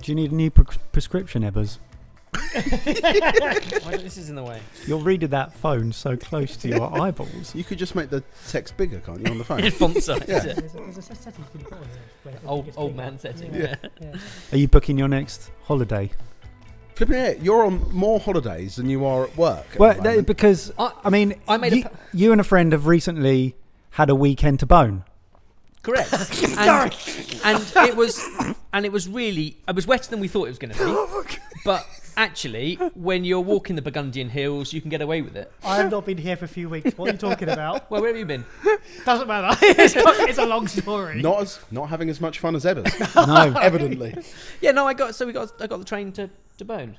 Do you need a new prescription, Ebbers? This is in the way. You're reading that phone so close to your eyeballs. You could just make the text bigger, can't you, on the phone? It's font size. Yeah. There's a setting you can put on there. Old man setting. Yeah. Are you booking your next holiday? Flipping it, you're on more holidays than you are at work. At Well, the moment. because you and a friend have recently had a weekend to bone. Correct. and it was really, it was wetter than we thought it was going to be. But actually, when you're walking the Burgundian hills, you can get away with it. I have not been here for a few weeks. What are you talking about? Well, where have you been? Doesn't matter. It's a long story. Not having as much fun as Ebbers. No, Evidently. Yeah, no, I got the train to Bone.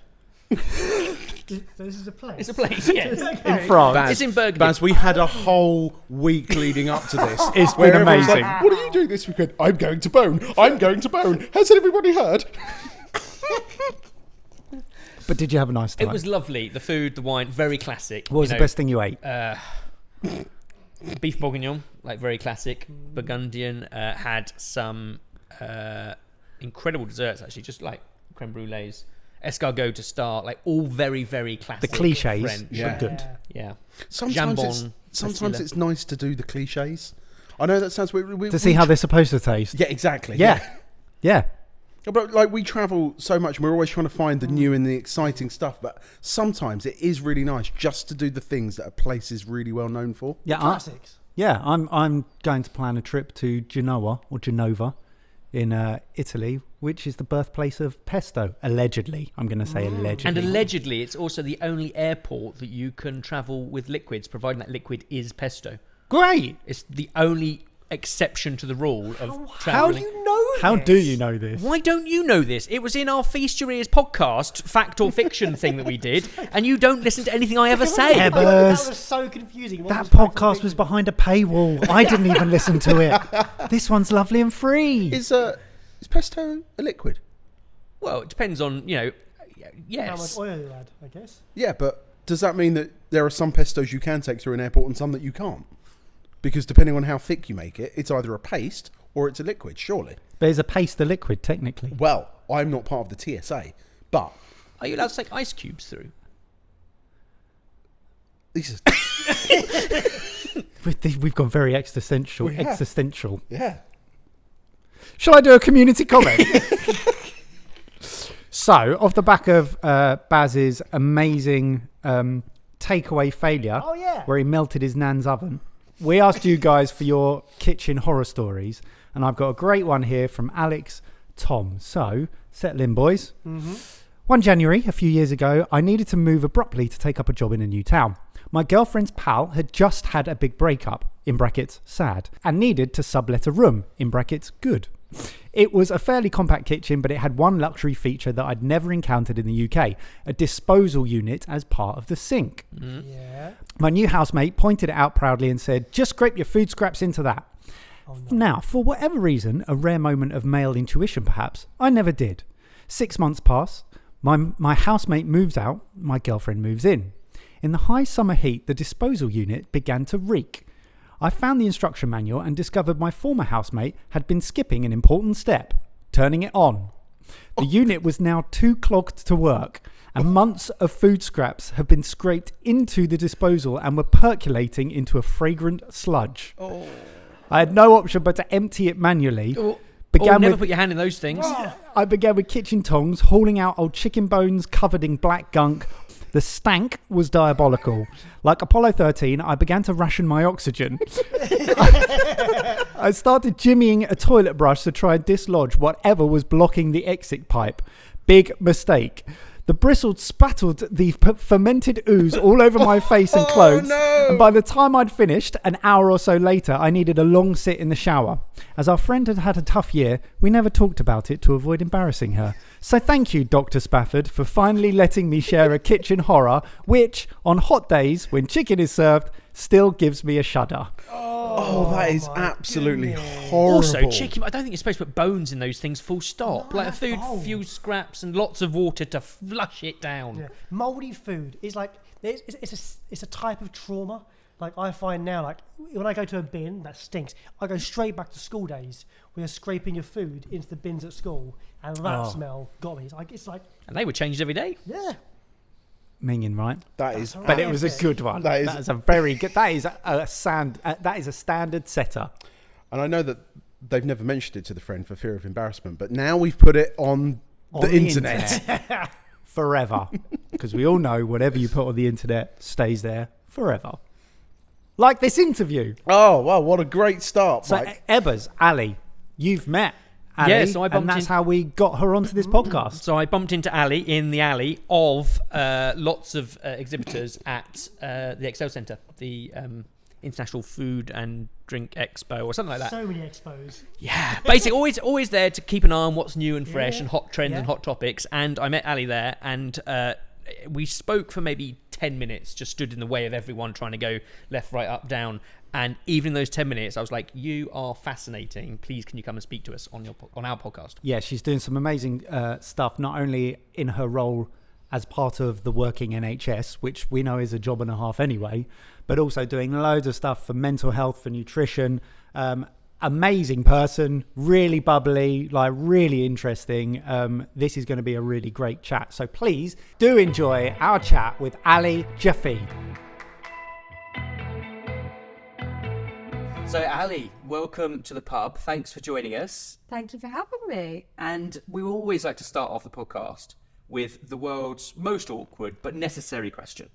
This is a place. It's a place, yes. in France. Baz, It's in Burgundy. Baz, we had a whole week leading up to this. It's where been everyone's amazing. Like, what are you doing this weekend? I'm going to Bone. I'm going to Bone. Has everybody heard? But did you have a nice time? It was lovely. The food, the wine, very classic. What was the best thing you ate? Beef bourguignon, like very classic. Burgundian. Had some incredible desserts, actually, just like creme brulees. Escargot to start, like all very, very classic. The cliches, French. Yeah. good. Yeah. Sometimes it's nice to do the cliches. I know that sounds weird. To see how they're supposed to taste. Yeah, exactly. Yeah. But like we travel so much and we're always trying to find the new and the exciting stuff, but sometimes it is really nice just to do the things that a place is really well known for. Yeah, Classics. I'm going to plan a trip to Genova in Italy, which is the birthplace of pesto, allegedly. I'm going to say allegedly. And allegedly, it's also the only airport that you can travel with liquids, providing that liquid is pesto. Great! It's the only exception to the rule of How travelling. do you know this? How do you know this? Why don't you know this? It was in our Feast Your Ears podcast, fact or fiction thing that we did, and you don't listen to anything I ever say. Yeah, but- That was so confusing. What That was fact or podcast was fiction? behind a paywall. I didn't even listen to it. This one's lovely and free. Is pesto a liquid? Well, it depends on, How much yes. oil you add, I guess. Yeah, but does that mean that there are some pestos you can take through an airport and some that you can't? Because depending on how thick you make it, it's either a paste or it's a liquid, surely. There's a paste, a liquid, technically. Well, I'm not part of the TSA, but Are you allowed to take ice cubes through? these We've gone very existential. We have. Existential. yeah. Shall I do a community comment? So, off the back of Baz's amazing takeaway failure, Oh, yeah. where he melted his nan's oven, we asked you guys for your kitchen horror stories, and I've got a great one here from Alex Tom. So, settle in, boys. Mm-hmm. One January, a few years ago, I needed to move abruptly to take up a job in a new town. My girlfriend's pal had just had a big breakup, in brackets, sad, and needed to sublet a room, in brackets, good. It was a fairly compact kitchen, but it had one luxury feature that I'd never encountered in the UK, a disposal unit as part of the sink. Yeah. My new housemate pointed it out proudly and said, just scrape your food scraps into that. Oh, no. Now, for whatever reason, a rare moment of male intuition perhaps, I never did. 6 months pass, my housemate moves out, my girlfriend moves in. In the high summer heat, the disposal unit began to reek. I found the instruction manual and discovered my former housemate had been skipping an important step, turning it on. The unit was now too clogged to work, and months of food scraps have been scraped into the disposal and were percolating into a fragrant sludge. I had no option but to empty it manually. Never put your hand in those things. I began with kitchen tongs, hauling out old chicken bones covered in black gunk. The stank was diabolical. Like Apollo 13, I began to ration my oxygen. I started jimmying a toilet brush to try and dislodge whatever was blocking the exit pipe. Big mistake. The bristles spattered the fermented ooze all over my face and clothes. no. And by the time I'd finished, an hour or so later, I needed a long sit in the shower. As our friend had had a tough year, we never talked about it to avoid embarrassing her. So thank you, Dr. Spafford, for finally letting me share a kitchen horror, which, on hot days when chicken is served, still gives me a shudder. Oh, that is absolutely goodness. horrible. Also, chicken, I don't think you're supposed to put bones in those things full stop. Not Like a food, at all. few scraps and lots of water to flush it down. Yeah. Mouldy food is like it's a type of trauma Like I find now, like when I go to a bin that stinks, I go straight back to school days where you're scraping your food into the bins at school, and that smell got me. It's like, And they were changed every day. yeah. Minging, right? That is. But it was a good one. That is- That is a very good. That is that is a standard setter. And I know that they've never mentioned it to the friend for fear of embarrassment, but now we've put it on the internet. Forever, because we all know whatever you put on the internet stays there forever. Like this interview. Oh, wow, what a great start, So Mike. Ebbers, Ali, you've met Ali, Yeah, so I and bumped that's in- how we got her onto this podcast. So I bumped into Ali in the alley of lots of exhibitors at the Excel Centre, the International Food and Drink Expo or something like that. So many expos. Yeah, basically always there to keep an eye on what's new and fresh Yeah. and hot trends Yeah. and hot topics. And I met Ali there, and we spoke for maybe 10 minutes, just stood in the way of everyone trying to go left, right, up, down. And even in those 10 minutes, I was like, "You are fascinating. Please, can you come and speak to us on our podcast?" Yeah, she's doing some amazing stuff, not only in her role as part of the working NHS, which we know is a job and a half anyway, but also doing loads of stuff for mental health, for nutrition. Amazing person, really bubbly, like really interesting. This is going to be a really great chat. So please do enjoy our chat with Ally Jaffee. So, Ali, welcome to the pub. Thanks for joining us. Thank you for having me. And we always like to start off the podcast with the world's most awkward but necessary question.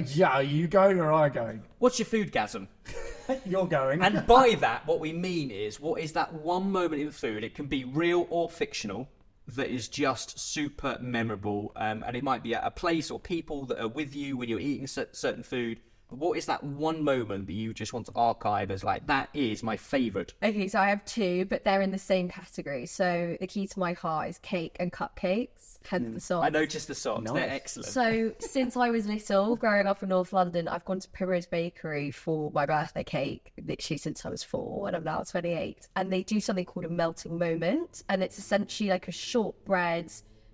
Yeah, are you going or am I going? What's your foodgasm? You're going. And by that, what we mean is, what is that one moment in food, it can be real or fictional, that is just super memorable, and it might be at a place or people that are with you when you're eating certain food. But what is that one moment that you just want to archive as like, that is my favourite? Okay, so I have two, but they're in the same category. So the key to my heart is cake and cupcakes, hence the song. I noticed the socks, Nice. they're excellent. So since I was little, growing up in North London, I've gone to Primrose Bakery for my birthday cake, literally since I was 4, and I'm now 28. And they do something called a melting moment, and it's essentially like a shortbread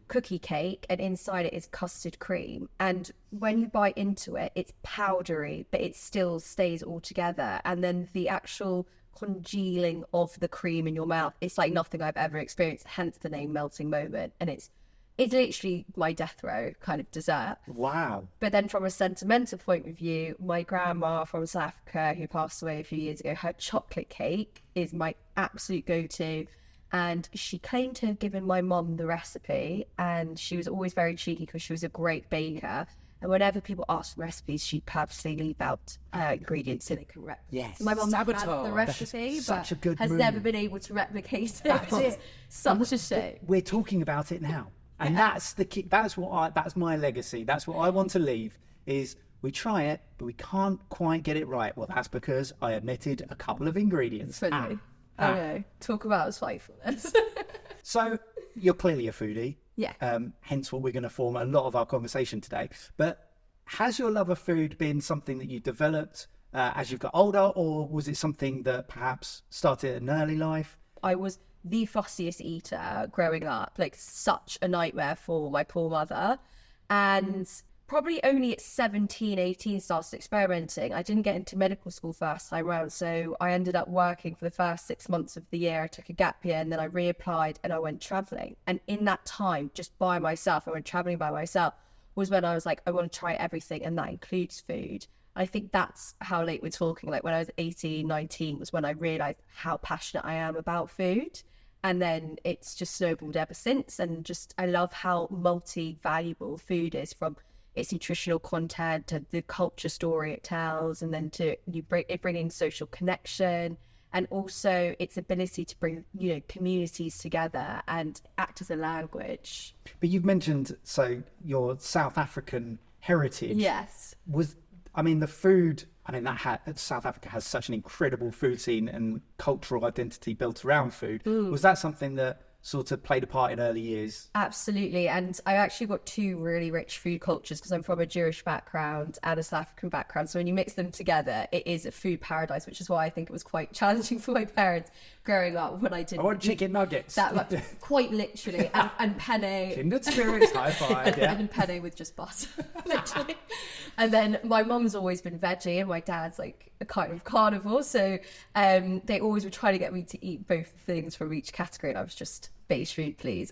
cookie cake, and inside it is custard cream. And when you bite into it, it's powdery, but it still stays all together. And then the actual congealing of the cream in your mouth, it's like nothing I've ever experienced, hence the name melting moment. And it's literally my death row kind of dessert. Wow. But then from a sentimental point of view, my grandma from South Africa, who passed away a few years ago, her chocolate cake is my absolute go-to. And she claimed to have given my mum the recipe, and she was always very cheeky because she was a great baker. And whenever people asked for recipes, she'd purposely leave out ingredients so they could replicate. Yes. So my mum has Sabotage. the recipe, such a but good has move. never been able to replicate it. It's such a shame. We're talking about it now. And that's the key. That's my legacy. That's what I want to leave is we try it, but we can't quite get it right. Well, that's because I omitted a couple of ingredients. Funny. I know. Talk about spitefulness. So you're clearly a foodie. Yeah. Hence what we're going to form a lot of our conversation today. But has your love of food been something that you developed as you've got older, or was it something that perhaps started in early life? I was the fussiest eater growing up, like such a nightmare for my poor mother. And probably only at 17, 18 started experimenting. I didn't get into medical school first time round, so I ended up working for the first 6 months of the year. I took a gap year and then I reapplied and I went travelling. And in that time, just by myself, I went travelling by myself, was when I was like, I want to try everything, and that includes food. I think that's how late we're talking. Like when I was 18, 19 was when I realised how passionate I am about food. And then it's just snowballed ever since. And just, I love how multi-valuable food is, from its nutritional content to the culture story it tells, and then to bringing social connection, and also its ability to bring, communities together and act as a language. But you've mentioned, so your South African heritage. Yes. The food, South Africa has such an incredible food scene and cultural identity built around food. Was that something that sort of played a part in early years. Absolutely. And I actually got two really rich food cultures because I'm from a Jewish background and a South African background. So when you mix them together, it is a food paradise, which is why I think it was quite challenging for my parents growing up when I didn't. I want chicken nuggets. That much, quite literally. And penne. Kindred spirits, high five. Yeah. And penne with just butter, literally. And then my mum's always been veggie and my dad's like a kind of carnivore. So they always were trying to get me to eat both things from each category. And I was just beige food, please,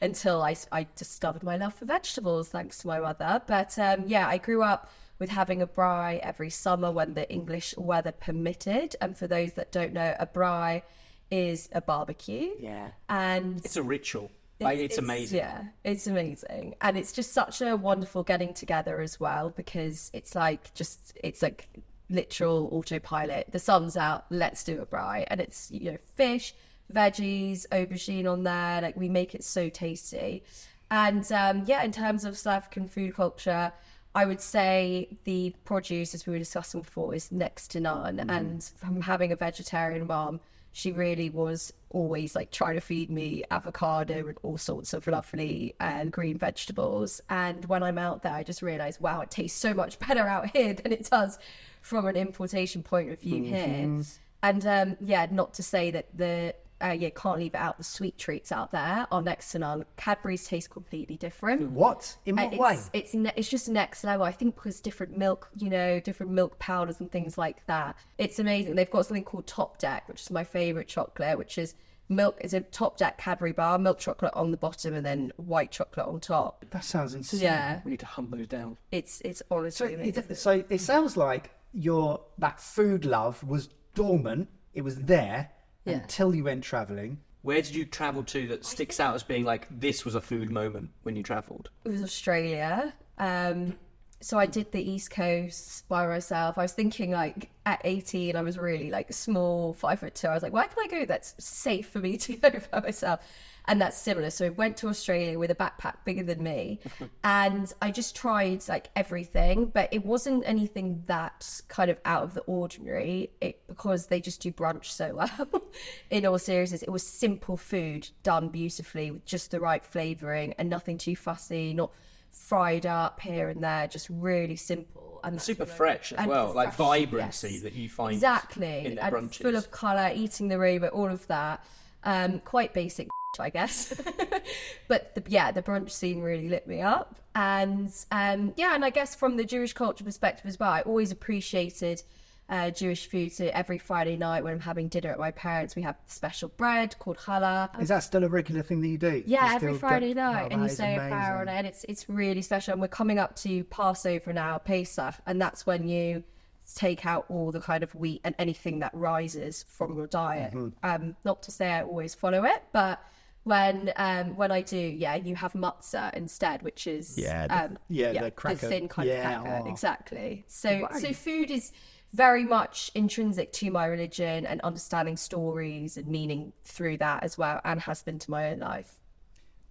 until I discovered my love for vegetables, thanks to my mother. But yeah, I grew up with having a braai every summer when the English weather permitted. And for those that don't know, a braai is a barbecue. Yeah. And It's a ritual. Like, it's amazing. Yeah, it's amazing. And it's just such a wonderful getting together as well, because it's like literal autopilot. The sun's out, let's do a braai. And it's, you know, fish, veggies, aubergine on there. Like, we make it so tasty. And yeah, in terms of South African food culture, I would say the produce, as we were discussing before, is next to none. And from having a vegetarian mom, she really was always like trying to feed me avocado and all sorts of lovely green vegetables. And when I'm out there, I just realised, wow, it tastes so much better out here than it does from an importation point of view here. And yeah, not to say that can't leave it out, the sweet treats out there are next to none. Cadbury's taste completely different. What? In what way? It's just next level, I think, because different milk, you know, different milk powders and things like that. It's amazing. They've got something called Top Deck, which is my favourite chocolate, which is milk, is a Top Deck Cadbury bar, milk chocolate on the bottom and then white chocolate on top. That sounds insane. Yeah, We need to hunt those down. it's honestly amazing. So it sounds like that food love was dormant. It was there until you went travelling. Where did you travel to that sticks out as being like, this was a food moment when you travelled? It was Australia. So I did the East Coast by myself. I was thinking, like, at 18, I was really like small, 5'2". I was like, where can I go that's safe for me to go by myself? And that's similar. So I went to Australia with a backpack bigger than me, and I just tried like everything, but it wasn't anything that kind of out of the ordinary, because they just do brunch so well. In all seriousness, it was simple food done beautifully with just the right flavouring and nothing too fussy, not fried up here and there, just really simple. And Super fresh as well, like vibrancy that you find exactly in their and brunches. full of colour, eating the rainbow, all of that. Quite basic, I guess. But the brunch scene really lit me up. And and I guess from the Jewish culture perspective as well, I always appreciated Jewish food. So every Friday night when I'm having dinner at my parents', we have special bread called challah. Is that still a regular thing that you do? Yeah, You every still Friday get- night, Oh, and you that is say a prayer on amazing. it, and it's really special. And we're coming up to Passover now, Pesach, and that's when you take out all the kind of wheat and anything that rises from your diet. Not to say I always follow it, but when I do, you have matzah instead, which is the cracker. the thin kind of cracker. Oh. Exactly. So food is very much intrinsic to my religion and understanding stories and meaning through that as well, and has been to my own life.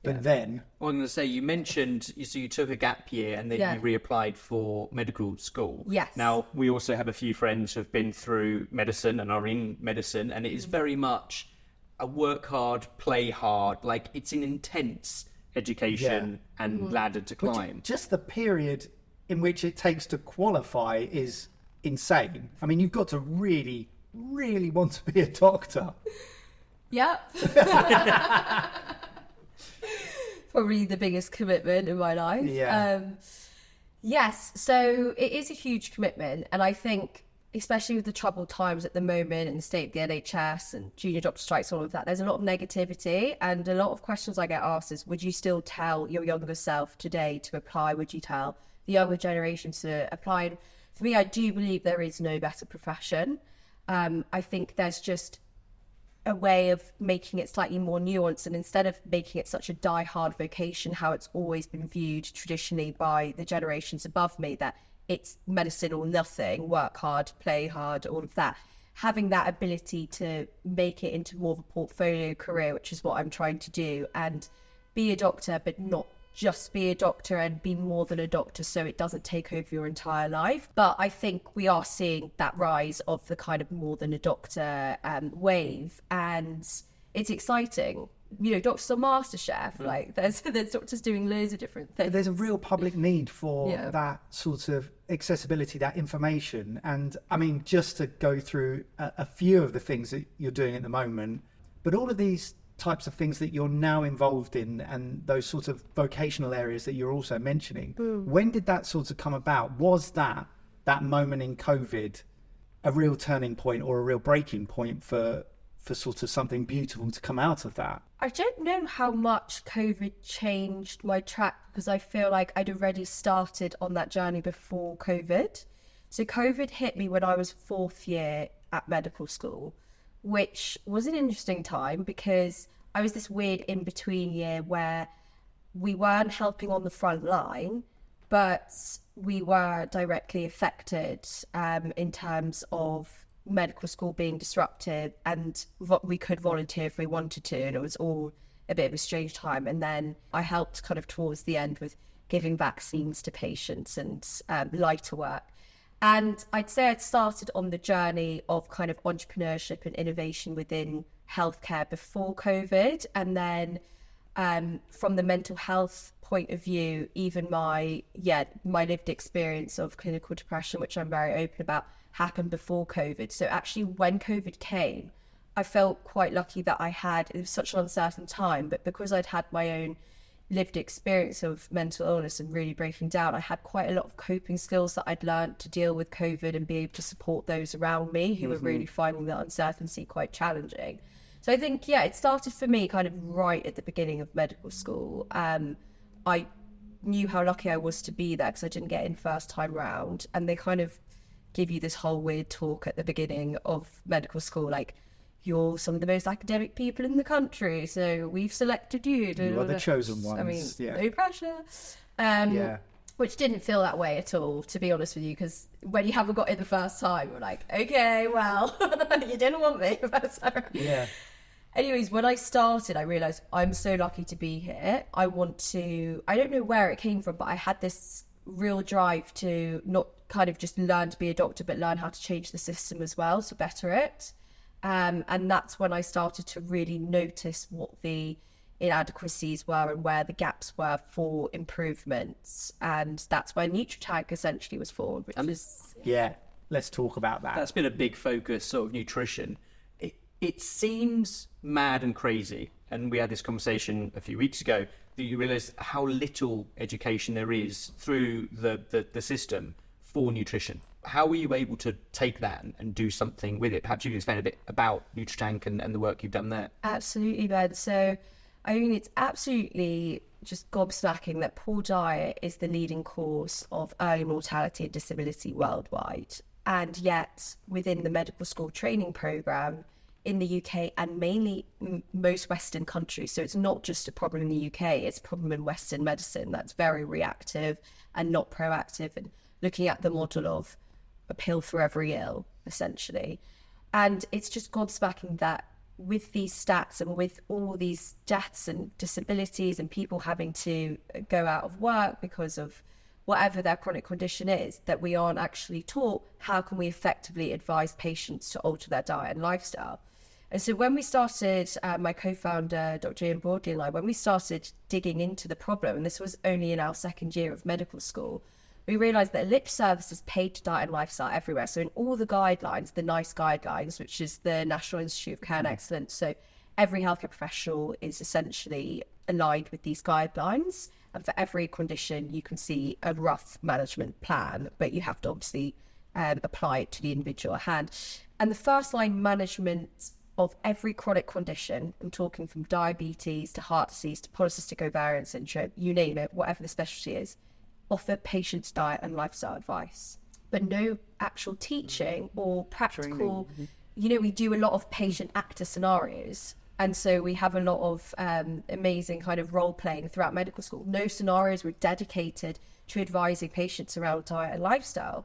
But then, Well, I'm going to say, you mentioned, so you took a gap year and then you reapplied for medical school. Yes. Now, we also have a few friends who have been through medicine and are in medicine, and it is very much a work hard, play hard. Like, it's an intense education and ladder to climb. just the period in which it takes to qualify is insane. I mean, you've got to really, really want to be a doctor. Yep. Probably the biggest commitment in my life. Yeah. Yes, so it is a huge commitment, and I think, especially with the troubled times at the moment and the state of the NHS and junior doctor strikes, all of that, there's a lot of negativity, and a lot of questions I get asked is, would you still tell your younger self today to apply? Would you tell the younger generation to apply? And for me, I do believe there is no better profession. I think there's just a way of making it slightly more nuanced, and instead of making it such a die-hard vocation, how it's always been viewed traditionally by the generations above me, that it's medicine or nothing, work hard, play hard, all of that. Having that ability to make it into more of a portfolio career, which is what I'm trying to do, and be a doctor, but not just be a doctor, and be more than a doctor, so it doesn't take over your entire life. But I think we are seeing that rise of the kind of more than a doctor wave, and it's exciting. doctors on MasterChef. Like there's doctors doing loads of different things. There's a real public need for Yeah. that sort of accessibility, that information. And I mean, just to go through a few of the things that you're doing at the moment, but all of these types of things that you're now involved in and those sort of vocational areas that you're also mentioning, when did that sort of come about? Was that moment in COVID a real turning point or a real breaking point for sort of something beautiful to come out of that? I don't know how much COVID changed my track, because I feel like I'd already started on that journey before COVID. So COVID hit me when I was 4th year at medical school, which was an interesting time because I was this weird in-between year where we weren't helping on the front line, but we were directly affected in terms of medical school being disrupted, and we could volunteer if we wanted to, and it was all a bit of a strange time. And then I helped kind of towards the end with giving vaccines to patients and lighter work. And I'd say I'd started on the journey of kind of entrepreneurship and innovation within healthcare before COVID. And then from the mental health point of view, even my lived experience of clinical depression, which I'm very open about, happened before COVID. So actually when COVID came, I felt quite lucky that it was such an uncertain time, but because I'd had my own lived experience of mental illness and really breaking down, I had quite a lot of coping skills that I'd learned to deal with COVID and be able to support those around me who were really finding that uncertainty quite challenging. So I think, it started for me kind of right at the beginning of medical school. I knew how lucky I was to be there because I didn't get in first time round, and they kind of give you this whole weird talk at the beginning of medical school, like, you're some of the most academic people in the country, so we've selected you. You are the chosen ones. I mean, yeah. no pressure. Which didn't feel that way at all, to be honest with you, because when you haven't got in the first time, you're like, okay, well, you didn't want me the first time. Yeah. Anyways, when I started, I realised I'm so lucky to be here. I don't know where it came from, but I had this real drive to not kind of just learn to be a doctor, but learn how to change the system as well, to better it. And that's when I started to really notice what the inadequacies were and where the gaps were for improvements. And that's where NutriTank essentially was formed. Yeah, let's talk about that. That's been a big focus, sort of nutrition. It seems mad and crazy, and we had this conversation a few weeks ago, that you realise how little education there is through the system for nutrition. How were you able to take that and do something with it? Perhaps you can explain a bit about NutriTank and the work you've done there. Absolutely, Ben. So, I mean, it's absolutely just gobsmacking that poor diet is the leading cause of early mortality and disability worldwide. And yet, within the medical school training programme in the UK and mainly most Western countries, so it's not just a problem in the UK, it's a problem in Western medicine that's very reactive and not proactive, and looking at the model of a pill for every ill, essentially. And it's just gobsmacking that with these stats and with all these deaths and disabilities and people having to go out of work because of whatever their chronic condition is, that we aren't actually taught how can we effectively advise patients to alter their diet and lifestyle. And so when we started, my co-founder, Dr. Ian Broadley and I, when we started digging into the problem, and this was only in our second year of medical school, we realised that lip service is paid to diet and lifestyle everywhere. So in all the guidelines, the NICE guidelines, which is the National Institute of Care and Excellence, so every healthcare professional is essentially aligned with these guidelines. And for every condition, you can see a rough management plan, but you have to obviously apply it to the individual at hand. And the first line management of every chronic condition, I'm talking from diabetes to heart disease to polycystic ovarian syndrome, you name it, whatever the specialty is, offer patients diet and lifestyle advice, but no actual teaching or practical training. We do a lot of patient actor scenarios, and so we have a lot of amazing kind of role playing throughout medical school. No scenarios were dedicated to advising patients around diet and lifestyle.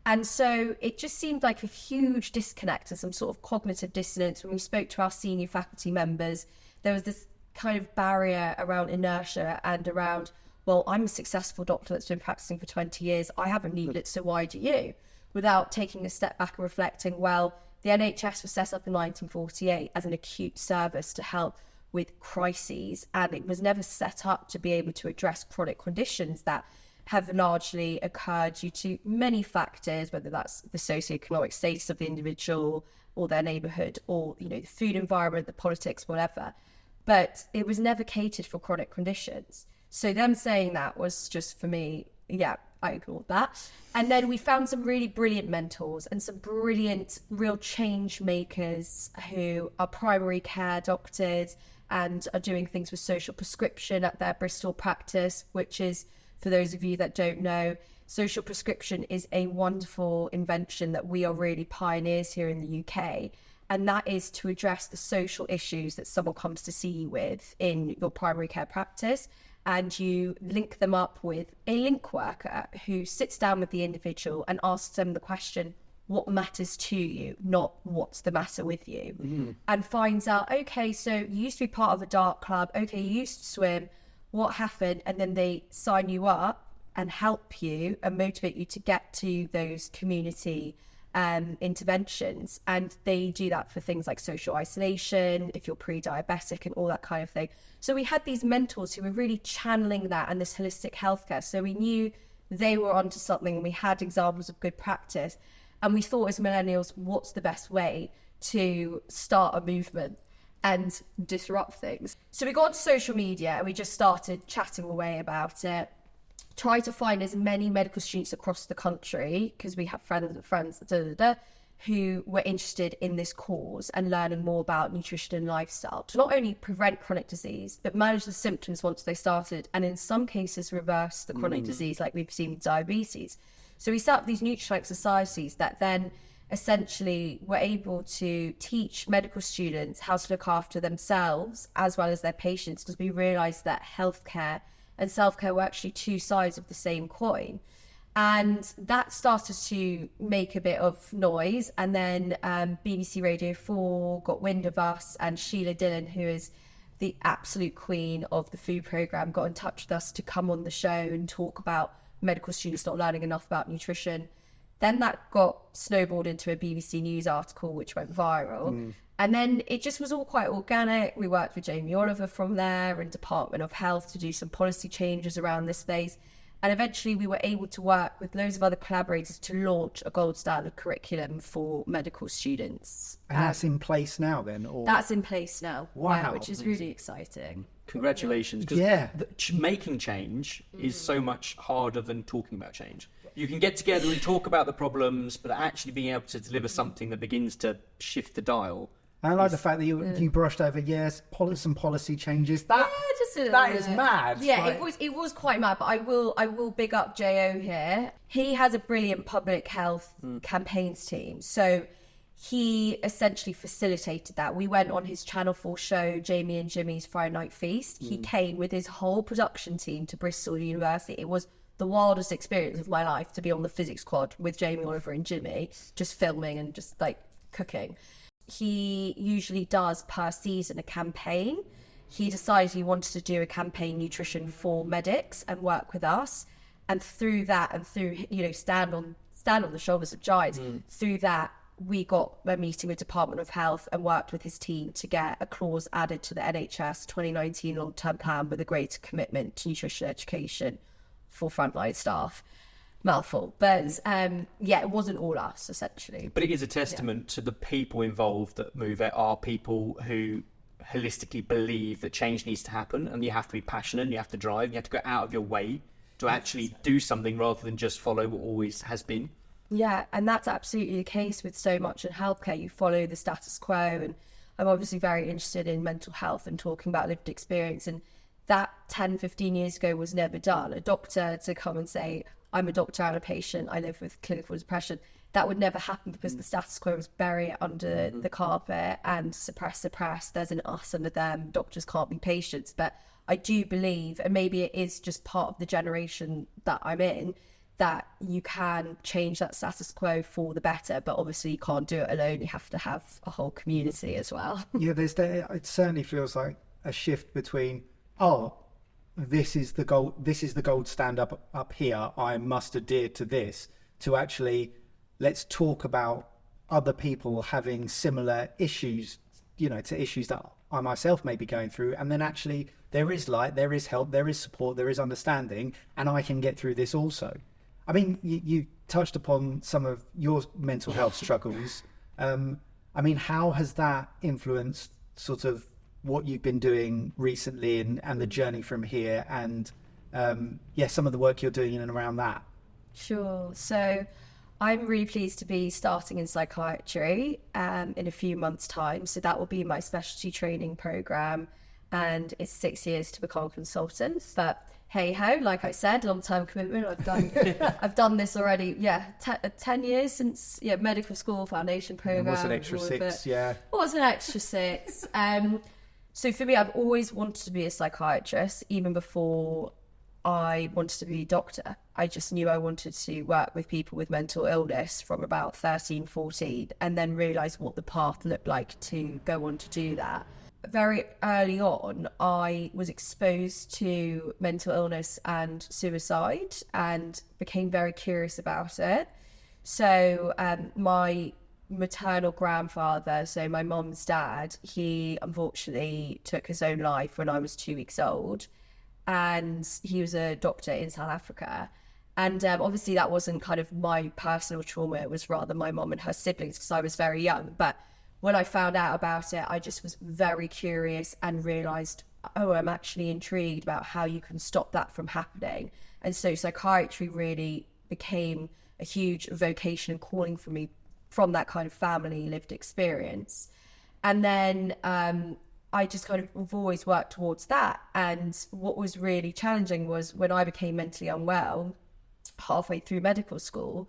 And so it just seemed like a huge disconnect and some sort of cognitive dissonance. When we spoke to our senior faculty members, there was this kind of barrier around inertia and around, well, I'm a successful doctor that's been practicing for 20 years. I haven't needed it, so why do you? Without taking a step back and reflecting, well, the NHS was set up in 1948 as an acute service to help with crises, and it was never set up to be able to address chronic conditions that have largely occurred due to many factors, whether that's the socioeconomic status of the individual or their neighbourhood, or the food environment, the politics, whatever. But it was never catered for chronic conditions. So them saying that was just, for me, yeah, I ignored that. And then we found some really brilliant mentors and some brilliant real change makers who are primary care doctors and are doing things with social prescription at their Bristol practice, which is, for those of you that don't know, social prescription is a wonderful invention that we are really pioneers here in the UK. And that is to address the social issues that someone comes to see you with in your primary care practice. And you link them up with a link worker who sits down with the individual and asks them the question, what matters to you, not what's the matter with you, and finds out, okay, so you used to be part of a dart club, okay, you used to swim, what happened? And then they sign you up and help you and motivate you to get to those community interventions. And they do that for things like social isolation, if you're pre-diabetic and all that kind of thing. So we had these mentors who were really channeling that and this holistic healthcare. So we knew they were onto something, and we had examples of good practice. And we thought, as millennials, what's the best way to start a movement and disrupt things? So we got onto social media and we just started chatting away about it. Try to find as many medical students across the country, because we have friends who were interested in this cause and learning more about nutrition and lifestyle to not only prevent chronic disease, but manage the symptoms once they started, and in some cases reverse the chronic disease, like we've seen with diabetes. So we set up these Nutrilite societies that then essentially were able to teach medical students how to look after themselves as well as their patients, because we realised that healthcare and self-care were actually two sides of the same coin. And that started to make a bit of noise. And then BBC Radio 4 got wind of us, and Sheila Dillon, who is the absolute queen of the food programme, got in touch with us to come on the show and talk about medical students not learning enough about nutrition. Then that got snowballed into a BBC News article, which went viral. And then it just was all quite organic. We worked with Jamie Oliver from there and Department of Health to do some policy changes around this space. And eventually we were able to work with loads of other collaborators to launch a gold standard curriculum for medical students. And that's in place now then? Or... That's in place now. Wow. Yeah, which is really exciting. Congratulations. 'Cause making change is so much harder than talking about change. You can get together and talk about the problems, but actually being able to deliver something that begins to shift the dial. I like the fact that you brushed over, some policy changes. That is mad. Yeah, right? it was quite mad, but I will big up Jo here. He has a brilliant public health campaigns team. So he essentially facilitated that. We went on his Channel 4 show, Jamie and Jimmy's Friday Night Feast. He came with his whole production team to Bristol University. It was the wildest experience of my life to be on the physics squad with Jamie Oliver and Jimmy, just filming and just like cooking. He usually does per season a campaign. He decided he wanted to do a campaign nutrition for medics and work with us. And through that, and through, stand on the shoulders of giants, through that, we got a meeting with Department of Health and worked with his team to get a clause added to the NHS 2019 long-term plan with a greater commitment to nutrition education for frontline staff. Mouthful, but it wasn't all us, essentially. But it is a testament to the people involved that move it are people who holistically believe that change needs to happen, and you have to be passionate, and you have to drive, you have to go out of your way to actually do something rather than just follow what always has been. Yeah, and that's absolutely the case with so much in healthcare. You follow the status quo, and I'm obviously very interested in mental health and talking about lived experience, and that 10, 15 years ago was never done. A doctor to come and say, I'm a doctor and a patient, I live with clinical depression, that would never happen because the status quo was bury it under the carpet and suppress. There's an us and a them. Doctors can't be patients. But I do believe, and maybe it is just part of the generation that I'm in, that you can change that status quo for the better, but obviously you can't do it alone. You have to have a whole community as well. Yeah, it certainly feels like a shift between, this is the gold standard up here, I must adhere to this, to actually let's talk about other people having similar issues, to issues that I myself may be going through, and then actually there is light, there is help, there is support, there is understanding, and I can get through this also. I mean, you touched upon some of your mental health struggles. I mean, how has that influenced sort of what you've been doing recently and the journey from here, and some of the work you're doing in and around that? Sure. So I'm really pleased to be starting in psychiatry in a few months' time. So that will be my specialty training program, and it's 6 years to become a consultant. But hey ho, like I said, long-term commitment. I've done this already. 10 years since medical school foundation program. What's an extra 6? What's an extra 6? So for me, I've always wanted to be a psychiatrist, even before I wanted to be a doctor. I just knew I wanted to work with people with mental illness from about 13, 14, and then realised what the path looked like to go on to do that. Very early on, I was exposed to mental illness and suicide and became very curious about it. So my maternal grandfather, so my mom's dad, he unfortunately took his own life when I was 2 weeks old, and he was a doctor in South Africa. And obviously that wasn't kind of my personal trauma, it was rather my mom and her siblings, because I was very young. But when I found out about it, I just was very curious and realised, I'm actually intrigued about how you can stop that from happening. And so psychiatry really became a huge vocation and calling for me from that kind of family lived experience. And then I just kind of have always worked towards that. And what was really challenging was when I became mentally unwell, halfway through medical school,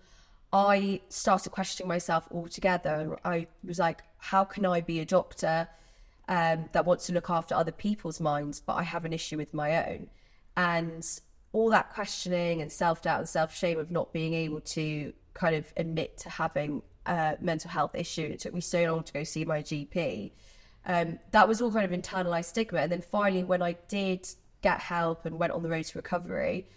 I started questioning myself altogether. I was like, how can I be a doctor that wants to look after other people's minds, but I have an issue with my own? And all that questioning and self-doubt and self-shame of not being able to kind of admit to having a mental health issue. It took me so long to go see my GP. That was all kind of internalized stigma. And then finally, when I did get help and went on the road to recovery,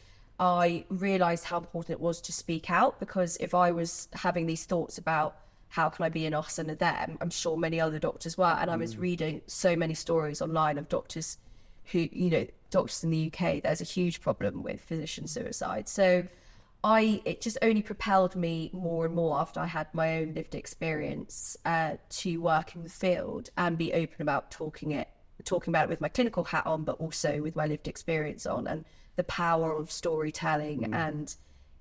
I realised how important it was to speak out, because if I was having these thoughts about how can I be an us and a them, I'm sure many other doctors were. And I was reading so many stories online of doctors who, doctors in the UK, there's a huge problem with physician suicide. So it just only propelled me more and more after I had my own lived experience to work in the field and be open about talking about it with my clinical hat on, but also with my lived experience on, and the power of storytelling and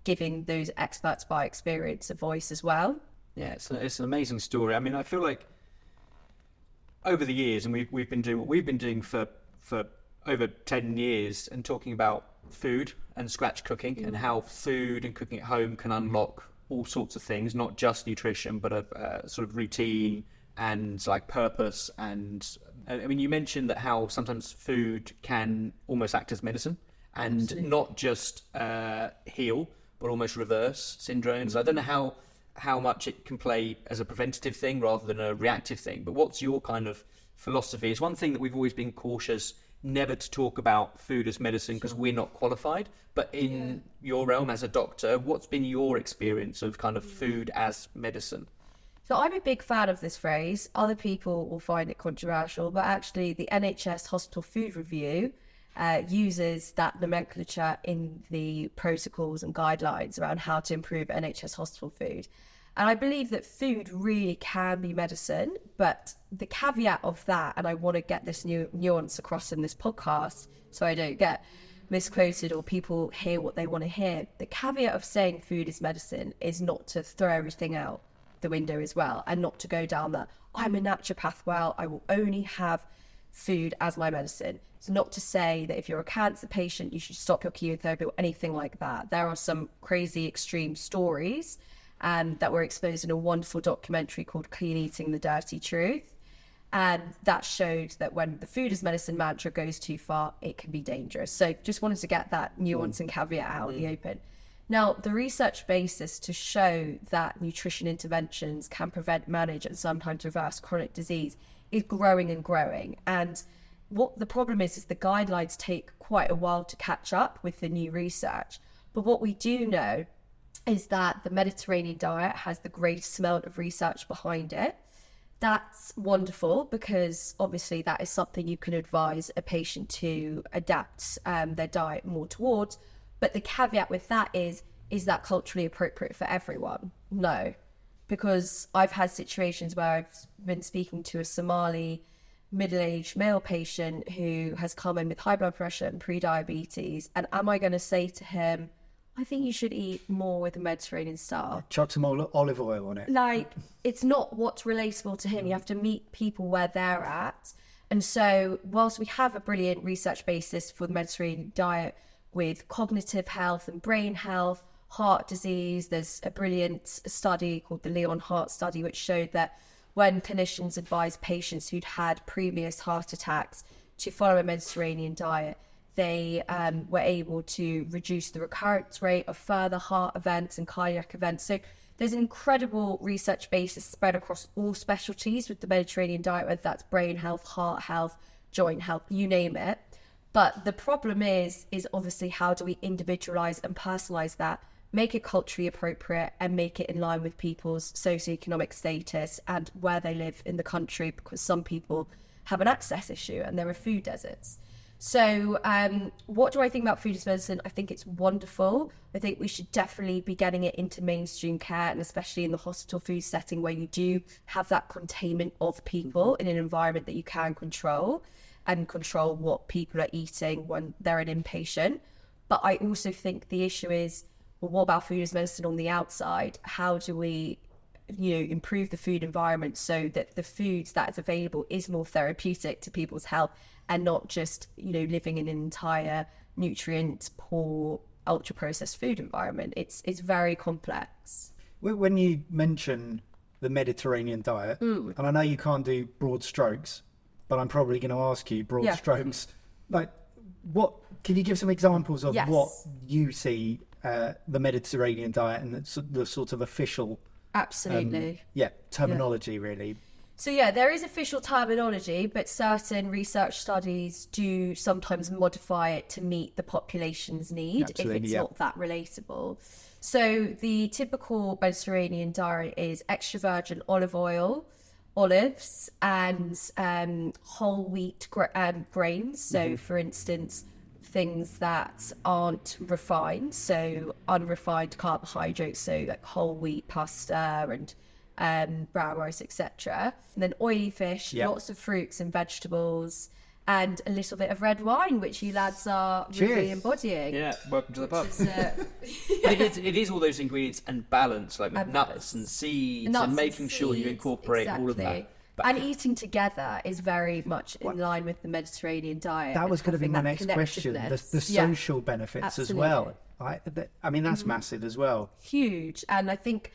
giving those experts by experience a voice as well. Yeah, it's an amazing story. I mean, I feel like over the years, and we've been doing what we've been doing for over 10 years, and talking about food and scratch cooking and how food and cooking at home can unlock all sorts of things, not just nutrition, but a sort of routine and like purpose. And I mean, you mentioned that how sometimes food can almost act as medicine and Absolutely. Not just heal, but almost reverse syndromes. I don't know how much it can play as a preventative thing rather than a reactive thing, but what's your kind of philosophy? It's one thing that we've always been cautious never to talk about food as medicine because we're not qualified, but in your realm as a doctor, what's been your experience of kind of food as medicine? So I'm a big fan of this phrase. Other people will find it controversial, but actually the NHS Hospital Food Review uses that nomenclature in the protocols and guidelines around how to improve NHS hospital food. And I believe that food really can be medicine, but the caveat of that, and I want to get this new nuance across in this podcast so I don't get misquoted or people hear what they want to hear. The caveat of saying food is medicine is not to throw everything out the window as well, and not to go down that, I'm a naturopath, well, I will only have food as my medicine. It's not to say that if you're a cancer patient, you should stop your chemotherapy or anything like that. There are some crazy extreme stories that were exposed in a wonderful documentary called Clean Eating: The Dirty Truth. And that showed that when the food is medicine mantra goes too far, it can be dangerous. So just wanted to get that nuance and caveat out in the open. Now, the research basis to show that nutrition interventions can prevent, manage, and sometimes reverse chronic disease is growing and growing. And what the problem is the guidelines take quite a while to catch up with the new research. But what we do know is that the Mediterranean diet has the greatest amount of research behind it. That's wonderful, because obviously that is something you can advise a patient to adapt their diet more towards. But the caveat with that is that culturally appropriate for everyone? No, because I've had situations where I've been speaking to a Somali middle-aged male patient who has come in with high blood pressure and pre-diabetes, and am I going to say to him, I think you should eat more with a Mediterranean style? Chuck some olive oil on it. Like, it's not what's relatable to him. You have to meet people where they're at. And so whilst we have a brilliant research basis for the Mediterranean diet with cognitive health and brain health, heart disease, there's a brilliant study called the Leon Heart Study, which showed that when clinicians advised patients who'd had previous heart attacks to follow a Mediterranean diet, they were able to reduce the recurrence rate of further heart events and cardiac events. So there's an incredible research basis spread across all specialties with the Mediterranean diet, whether that's brain health, heart health, joint health, you name it. But the problem is obviously, how do we individualize and personalize that, make it culturally appropriate, and make it in line with people's socioeconomic status and where they live in the country, because some people have an access issue and there are food deserts. So what do I think about food as medicine? I think it's wonderful. I think we should definitely be getting it into mainstream care, and especially in the hospital food setting, where you do have that containment of people in an environment that you can control, and control what people are eating when they're an inpatient. But I also think the issue is, well, what about food as medicine on the outside? How do we, improve the food environment so that the food that is available is more therapeutic to people's health, and not just, living in an entire nutrient poor, ultra processed food environment? It's very complex. When you mention the Mediterranean diet, and I know you can't do broad strokes, but I'm probably going to ask you broad strokes. Like, what can you give some examples of what you see the Mediterranean diet and the sort of official terminology really? So there is official terminology, but certain research studies do sometimes modify it to meet the population's need if it's not that relatable. So the typical Mediterranean diet is extra virgin olive oil, olives, and whole wheat grains. So for instance, things that aren't refined, so unrefined carbohydrates, so like whole wheat pasta and brown rice, etc. And then oily fish, lots of fruits and vegetables, and a little bit of red wine, which you lads are really embodying. Yeah, welcome to the pub. It is all those ingredients and balance, like with nuts and seeds, and making sure you incorporate all of that. And eating together is very much in line with the Mediterranean diet. That was going to be my next question, the social benefits as well. I mean, that's massive as well. Huge. And I think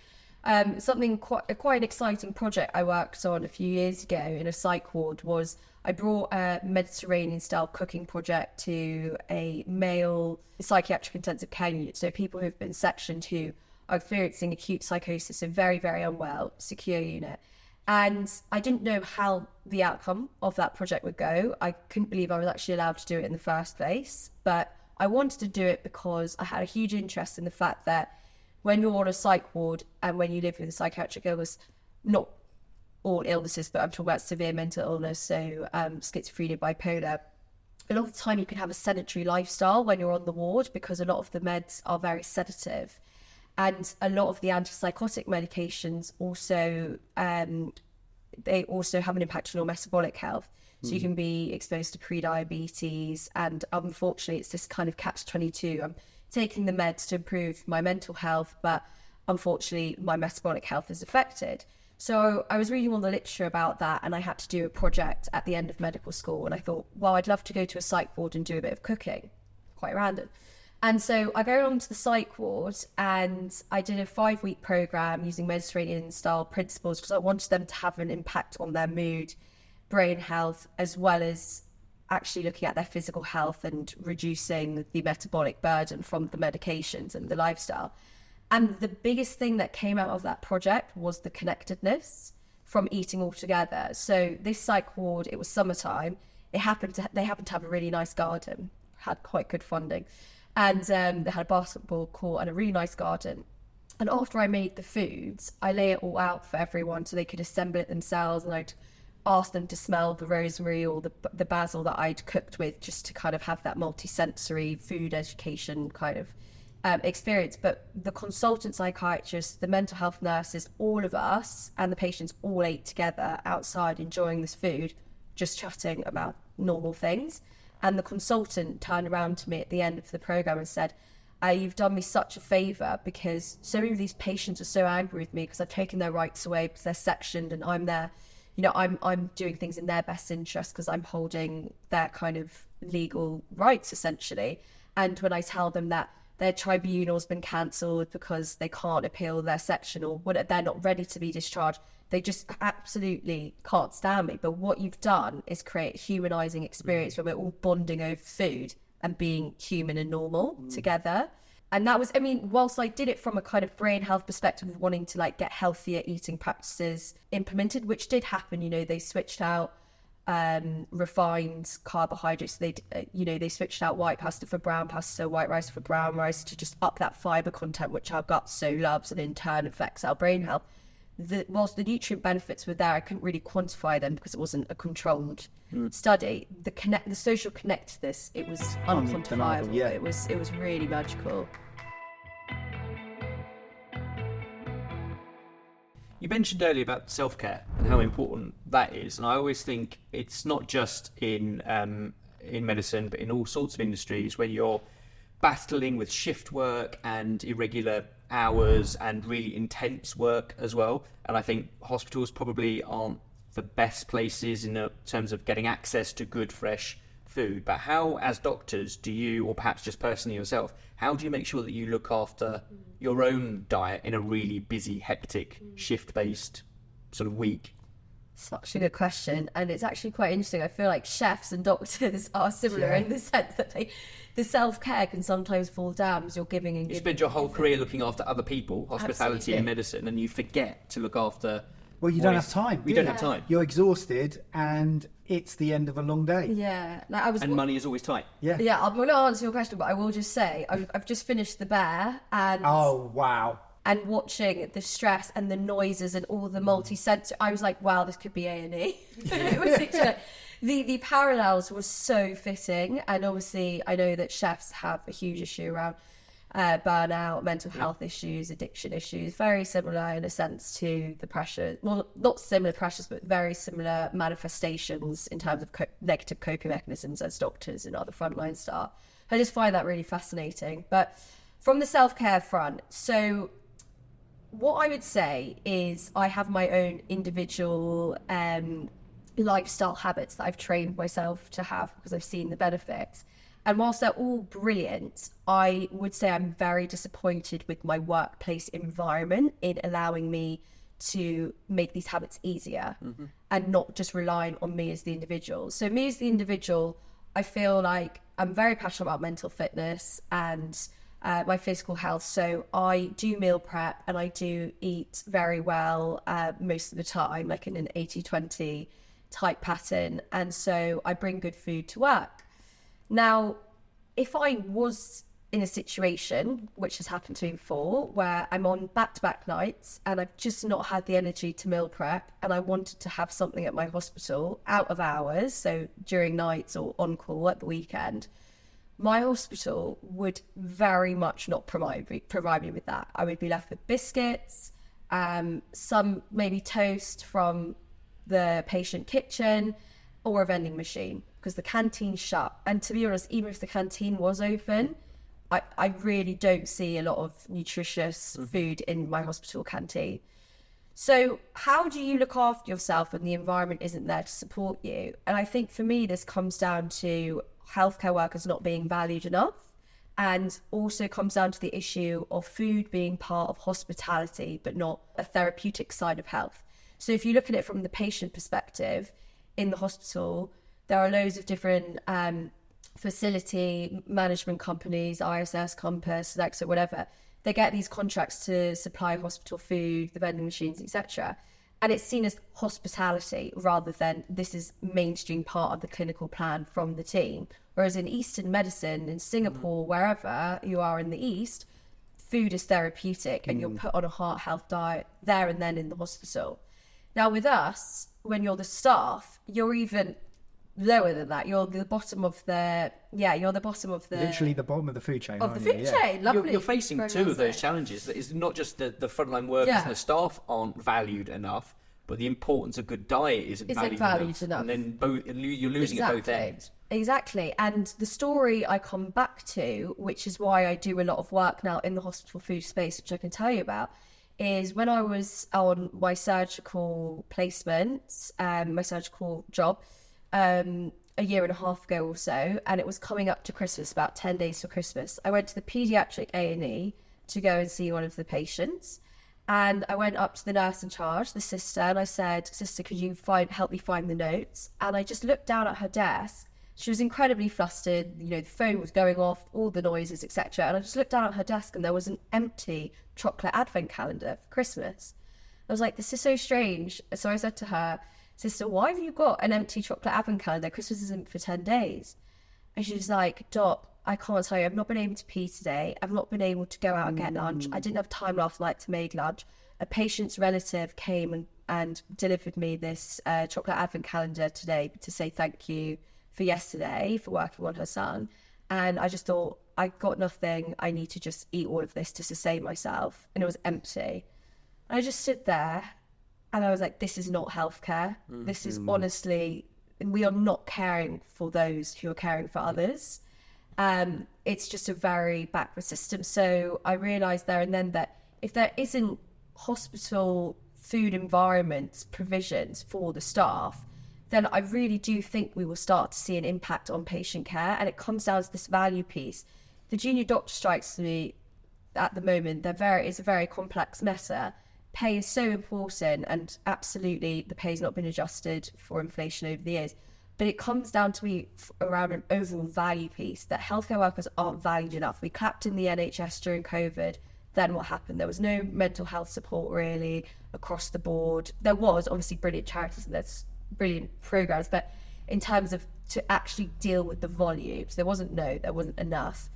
something quite an exciting project I worked on a few years ago in a psych ward was I brought a Mediterranean style cooking project to a male psychiatric intensive care unit. So people who've been sectioned who are experiencing acute psychosis, so very, very unwell, secure unit. And I didn't know how the outcome of that project would go. I couldn't believe I was actually allowed to do it in the first place. But I wanted to do it because I had a huge interest in the fact that when you're on a psych ward and when you live with a psychiatric illness, not all illnesses, but I'm talking about severe mental illness, so schizophrenia, bipolar, a lot of the time you can have a sedentary lifestyle when you're on the ward, because a lot of the meds are very sedative. And a lot of the antipsychotic medications also, they also have an impact on your metabolic health. So you can be exposed to pre-diabetes, and unfortunately it's this kind of catch-22. I'm taking the meds to improve my mental health, but unfortunately my metabolic health is affected. So I was reading all the literature about that, and I had to do a project at the end of medical school, and I thought, well, I'd love to go to a psych ward and do a bit of cooking. Quite random. And so I go along to the psych ward, and I did a 5-week program using Mediterranean style principles because I wanted them to have an impact on their mood, brain health, as well as actually looking at their physical health and reducing the metabolic burden from the medications and the lifestyle. And the biggest thing that came out of that project was the connectedness from eating all together. So this psych ward, it was summertime. They happened to have a really nice garden, had quite good funding. And they had a basketball court and a really nice garden. And after I made the foods, I lay it all out for everyone so they could assemble it themselves, and I'd ask them to smell the rosemary or the basil that I'd cooked with, just to kind of have that multi-sensory food education kind of experience. But the consultant psychiatrists, the mental health nurses, all of us and the patients all ate together outside enjoying this food, just chatting about normal things. And the consultant turned around to me at the end of the program and said, you've done me such a favour, because so many of these patients are so angry with me because I've taken their rights away because they're sectioned, and I'm there, you know, I'm doing things in their best interest because I'm holding their kind of legal rights essentially. And when I tell them that their tribunal's been cancelled because they can't appeal their section, or what, they're not ready to be discharged, they just absolutely can't stand me. But what you've done is create a humanising experience where we're all bonding over food and being human and normal together. And that was, I mean, whilst I did it from a kind of brain health perspective of wanting to like get healthier eating practices implemented, which did happen, you know, they switched out refined carbohydrates. They, you know, they switched out white pasta for brown pasta, white rice for brown rice, to just up that fibre content, which our gut so loves and in turn affects our brain health. Whilst the nutrient benefits were there, I couldn't really quantify them because it wasn't a controlled study. The social connectedness, it was unquantifiable. Yeah. It was really magical. You mentioned earlier about self-care and how important that is, and I always think it's not just in medicine, but in all sorts of industries where you're battling with shift work and irregular hours and really intense work as well. And I think hospitals probably aren't the best places in terms of getting access to good, fresh food. But how, as doctors, do you, or perhaps just personally yourself, how do you make sure that you look after your own diet in a really busy, hectic, shift-based sort of week? Such a good question, and it's actually quite interesting. I feel like chefs and doctors are similar in the sense that the self-care can sometimes fall down as you're giving and giving. You spend your whole career looking after other people, hospitality Absolutely. and medicine, and you forget to look after... Well, you don't have time. We don't have time. You're exhausted, and it's the end of a long day. Yeah, like I was. And money is always tight. Yeah. Yeah, I'm going to answer your question, but I will just say I've just finished The Bear, and Oh, wow. and watching the stress and the noises and all the multi-sensory, I was like, wow, this could be A&E. It was literally, the parallels were so fitting. And obviously I know that chefs have a huge issue around burnout, mental health issues, addiction issues, very similar in a sense to the pressure, well, not similar pressures, but very similar manifestations in terms of negative coping mechanisms as doctors and other frontline staff. I just find that really fascinating. But from the self-care front, so what I would say is I have my own individual lifestyle habits that I've trained myself to have because I've seen the benefits. And whilst they're all brilliant, I would say I'm very disappointed with my workplace environment in allowing me to make these habits easier and not just relying on me as the individual. So me as the individual, I feel like I'm very passionate about mental fitness and my physical health. So I do meal prep and I do eat very well most of the time, like in an 80-20 type pattern. And so I bring good food to work. Now, if I was in a situation, which has happened to me before, where I'm on back-to-back nights and I've just not had the energy to meal prep and I wanted to have something at my hospital out of hours, so during nights or on call at the weekend, my hospital would very much not provide me with that. I would be left with biscuits, some maybe toast from the patient kitchen or a vending machine because the canteen's shut. And to be honest, even if the canteen was open, I really don't see a lot of nutritious food in my hospital canteen. So how do you look after yourself when the environment isn't there to support you? And I think for me, this comes down to healthcare workers not being valued enough, and also comes down to the issue of food being part of hospitality, but not a therapeutic side of health. So if you look at it from the patient perspective, in the hospital, there are loads of different facility management companies, ISS, Compass, Alexa, whatever. They get these contracts to supply hospital food, the vending machines, etc. And it's seen as hospitality rather than this is mainstream part of the clinical plan from the team. Whereas in Eastern medicine, in Singapore, wherever you are in the East, food is therapeutic and you're put on a heart health diet there and then in the hospital. Now with us, when you're the staff, you're even lower than that. You're the bottom of the Literally the bottom of the food chain. of the food chain. Lovely. You're facing Very two well of those said. challenges. That is not just the frontline workers and the staff aren't valued enough, but the importance of good diet isn't valued enough. And then you're losing at both ends. Exactly. And the story I come back to, which is why I do a lot of work now in the hospital food space, which I can tell you about, is when I was on my surgical placement, my surgical job, a year and a half ago or so, and it was coming up to Christmas, about 10 days for Christmas. I went to the paediatric A&E to go and see one of the patients, and I went up to the nurse in charge, the sister, and I said, "Sister, could you help me find the notes?" And I just looked down at her desk. She was incredibly flustered, you know, the phone was going off, all the noises, etc. And I just looked down at her desk and there was an empty chocolate advent calendar for Christmas. I was like, this is so strange. So I said to her, "Sister, why have you got an empty chocolate advent calendar? Christmas isn't for 10 days. And she was like, "Doc, I can't tell you, I've not been able to pee today. I've not been able to go out and get lunch. I didn't have time last night to make lunch. A patient's relative came and delivered me this chocolate advent calendar today to say thank you for yesterday, for working on her son. And I just thought, I got nothing. I need to just eat all of this to sustain myself." And it was empty. And I just stood there and I was like, this is not healthcare. This is honestly, we are not caring for those who are caring for others. It's just a very backward system. So I realised there and then that if there isn't hospital food environment provisions for the staff, then I really do think we will start to see an impact on patient care. And it comes down to this value piece. The junior doctor strikes to me at the moment, it's a very complex matter. Pay is so important, and absolutely the pay's not been adjusted for inflation over the years. But it comes down to me around an overall value piece that healthcare workers aren't valued enough. We clapped in the NHS during COVID. Then what happened? There was no mental health support really across the board. There was obviously brilliant charities and there's brilliant programs, but in terms of to actually deal with the volumes, there wasn't enough.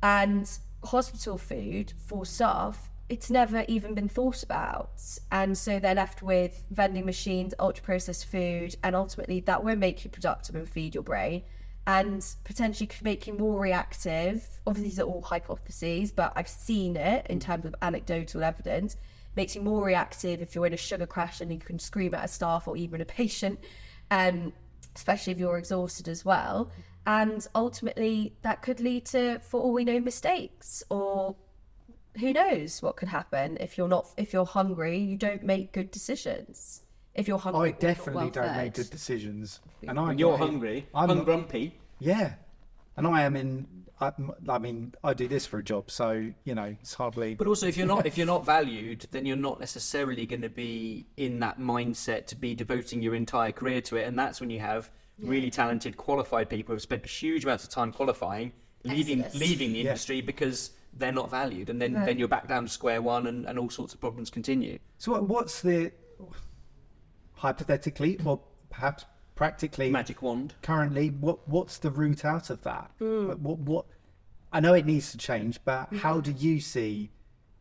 And hospital food for staff, it's never even been thought about. And so they're left with vending machines, ultra processed food, and ultimately that won't make you productive and feed your brain, and potentially could make you more reactive. Obviously these are all hypotheses, but I've seen it in terms of anecdotal evidence. Makes you more reactive if you're in a sugar crash and you can scream at a staff or even a patient, especially if you're exhausted as well. And ultimately that could lead to, for all we know, mistakes, or who knows what could happen. If you're hungry, you don't make good decisions. If you're hungry, I definitely don't make good decisions. And When you're hungry, I'm grumpy. Yeah. And I am I do this for a job, so you know it's hardly. But also, if you're not valued, then you're not necessarily going to be in that mindset to be devoting your entire career to it. And that's when you have really talented, qualified people who've spent huge amounts of time qualifying, leaving the industry because they're not valued, and then you're back down to square one, and all sorts of problems continue. So what's the, hypothetically or perhaps practically, Magic wand. Currently, what's the route out of that? What I know it needs to change, but how do you see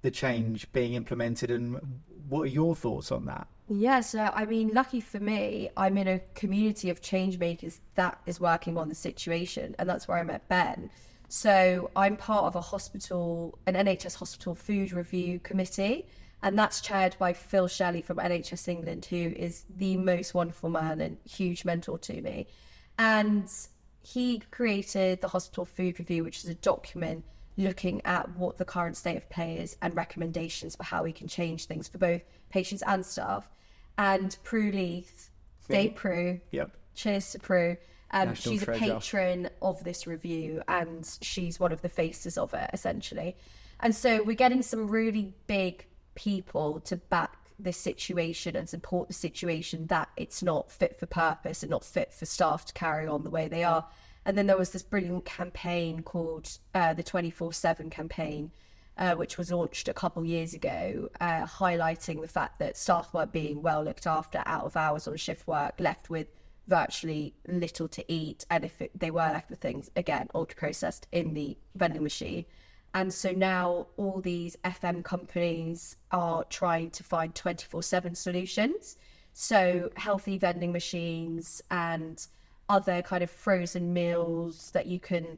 the change being implemented, and what are your thoughts on that? Yeah, so I mean, lucky for me, I'm in a community of change makers that is working on the situation, and that's where I met Ben. So I'm part of an NHS hospital food review committee, and that's chaired by Phil Shelley from NHS England, who is the most wonderful man and huge mentor to me. And he created the Hospital Food Review, which is a document looking at what the current state of play is and recommendations for how we can change things for both patients and staff. And Prue Leith, Prue, cheers to Prue. She's a patron of this review, and she's one of the faces of it, essentially. And so we're getting some really big people to back this situation and support the situation, that it's not fit for purpose and not fit for staff to carry on the way they are. And then there was this brilliant campaign called the 24/7 campaign, which was launched a couple years ago, highlighting the fact that staff weren't being well looked after out of hours on shift work, left with virtually little to eat, and if they were left with things, again, ultra processed in the vending machine. And so now all these FM companies are trying to find 24/7 solutions. So healthy vending machines and other kind of frozen meals that you can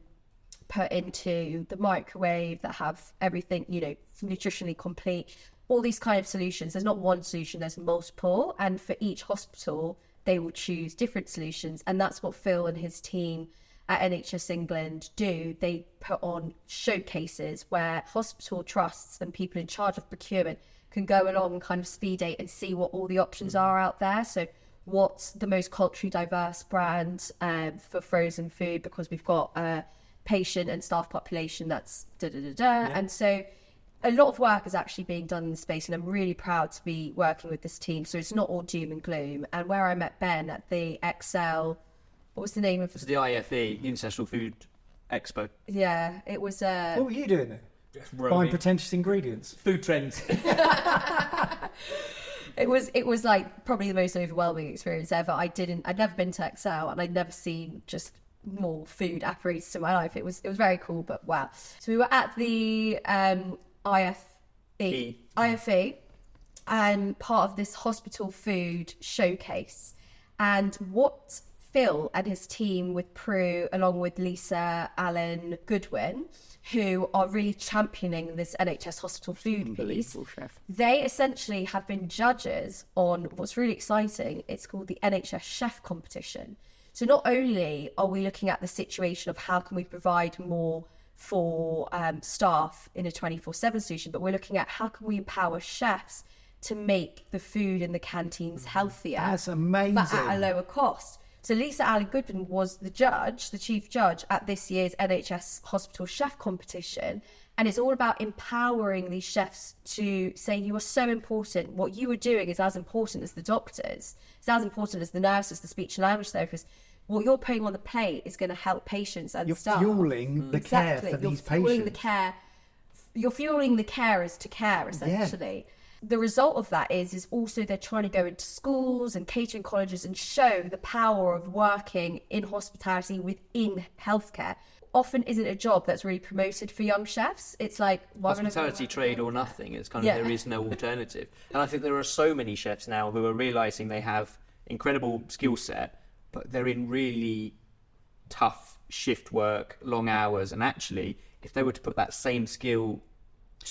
put into the microwave that have everything, nutritionally complete. All these kind of solutions. There's not one solution, there's multiple. And for each hospital, they will choose different solutions. And that's what Phil and his team at NHS England do. They put on showcases where hospital trusts and people in charge of procurement can go along and kind of speed date and see what all the options are out there. So what's the most culturally diverse brand for frozen food, because we've got a patient and staff population that's And so a lot of work is actually being done in the space, and I'm really proud to be working with this team. So it's not all doom and gloom. And where I met Ben at the Excel, what was the name of It's the IFE, International Food Expo. Yeah, it was What were you doing there? Just Buying roaming. pretentious ingredients. Food trends. It was like probably the most overwhelming experience ever. I'd never been to Excel, and I'd never seen just more food apparatus in my life. It was very cool, but wow. So we were at the IFE, and part of this hospital food showcase. And what Phil and his team with Prue, along with Lisa Allen Goodwin, who are really championing this NHS hospital food piece, they essentially have been judges on what's really exciting. It's called the NHS Chef Competition. So not only are we looking at the situation of how can we provide more for staff in a 24/7 solution, but we're looking at how can we empower chefs to make the food in the canteens healthier. That's amazing. But at a lower cost. So Lisa Allen Goodwin was the chief judge at this year's NHS Hospital Chef Competition. And it's all about empowering these chefs to say, you are so important. What you are doing is as important as the doctors. It's as important as the nurses, the speech and language therapists. What you're putting on the plate is going to help patients and staff. You're fueling the care for these patients. You're fueling the carers to care, essentially. Yeah. The result of that is also they're trying to go into schools and catering colleges and show the power of working in hospitality within healthcare. Often isn't a job that's really promoted for young chefs. It's like hospitality trade or nothing. It's kind of there is no alternative. And I think there are so many chefs now who are realizing they have incredible skill set, but they're in really tough shift work, long hours. And actually, if they were to put that same skill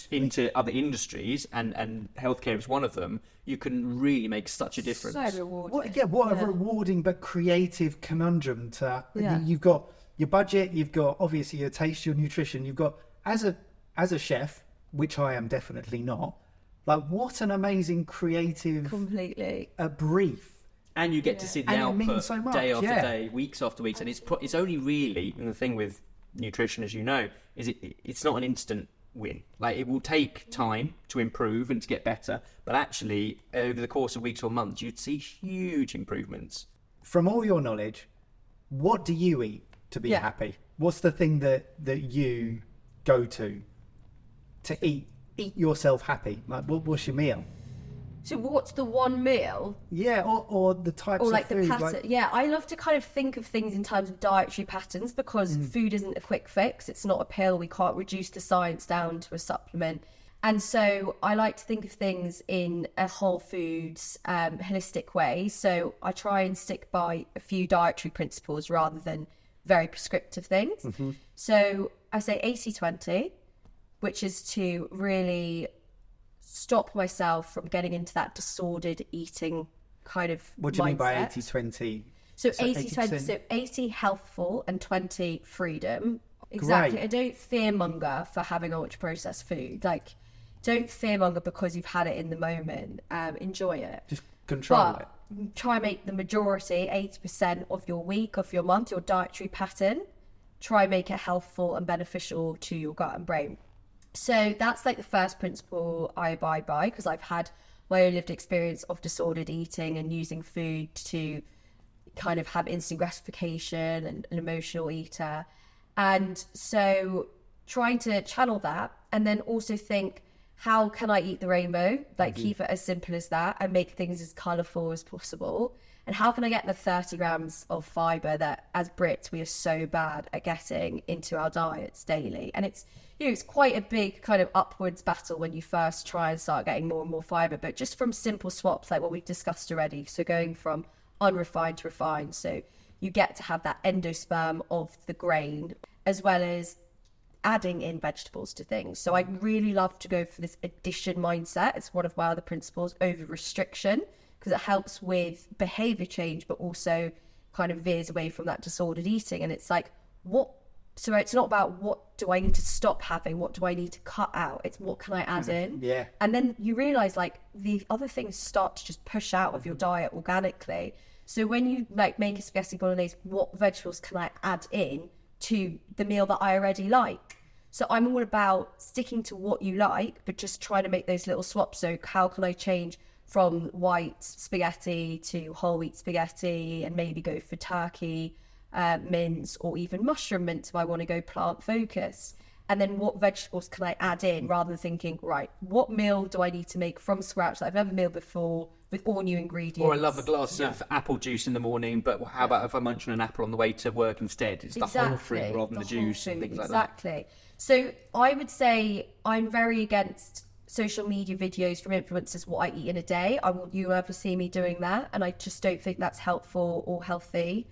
into other industries, and healthcare is one of them, you can really make such a difference. So rewarding. What a rewarding but creative conundrum to you've got your budget, you've got obviously your taste, your nutrition, you've got as a chef, which I am definitely not, like what an amazing creative a brief. And you get to see the output so much, day after day, weeks after weeks, and it's only really, and the thing with nutrition, as you know, is it's not an instant win. Like, it will take time to improve and to get better, but actually over the course of weeks or months you'd see huge improvements. From all your knowledge, what do you eat to be happy? What's the thing that you go to eat yourself happy? Like, what's your meal? So what's the one meal? Yeah, or the types or like of food. The pattern. Yeah, I love to kind of think of things in terms of dietary patterns, because food isn't a quick fix. It's not a pill. We can't reduce the science down to a supplement. And so I like to think of things in a whole foods, holistic way. So I try and stick by a few dietary principles rather than very prescriptive things. Mm-hmm. So I say 80-20, which is to really stop myself from getting into that disordered eating kind of What do you mindset. mean by 80-20? So 80-20, so 80 healthful and 20 freedom. Exactly. Great. And don't fearmonger for having ultra processed food. Like, don't fearmonger because you've had it in the moment. Enjoy it. Just control it. Try and make the majority, 80% of your week, of your month, your dietary pattern, try and make it healthful and beneficial to your gut and brain. So that's like the first principle I abide by, because I've had my own lived experience of disordered eating and using food to kind of have instant gratification and an emotional eater. And so trying to channel that, and then also think, how can I eat the rainbow? Like keep it as simple as that and make things as colourful as possible. And how can I get the 30 grams of fibre that as Brits we are so bad at getting into our diets daily? And it's, you know, it's quite a big kind of upwards battle when you first try and start getting more and more fibre, but just from simple swaps like what we've discussed already. So going from unrefined to refined. So you get to have that endosperm of the grain, as well as adding in vegetables to things. So I really love to go for this addition mindset. It's one of my other principles over restriction, because it helps with behavior change, but also kind of veers away from that disordered eating. And it's like, so it's not about what do I need to stop having, what do I need to cut out, it's what can I add in. Yeah. And then you realize like the other things start to just push out of your diet organically. So when you like make a spaghetti bolognese, what vegetables can I add in to the meal that I already like? So I'm all about sticking to what you like, but just trying to make those little swaps. So how can I change from white spaghetti to whole wheat spaghetti, and maybe go for turkey mince, or even mushroom mince if I want to go plant focused? And then what vegetables can I add in, rather than thinking, right, what meal do I need to make from scratch that I've never made before with all new ingredients? Or I love a glass of apple juice in the morning, but how about if I munch on an apple on the way to work instead? It's the whole fruit rather than the juice and things like that. Exactly. So I would say I'm very against social media videos from influencers, what I eat in a day. I want you ever see me doing that, and I just don't think that's helpful or healthy.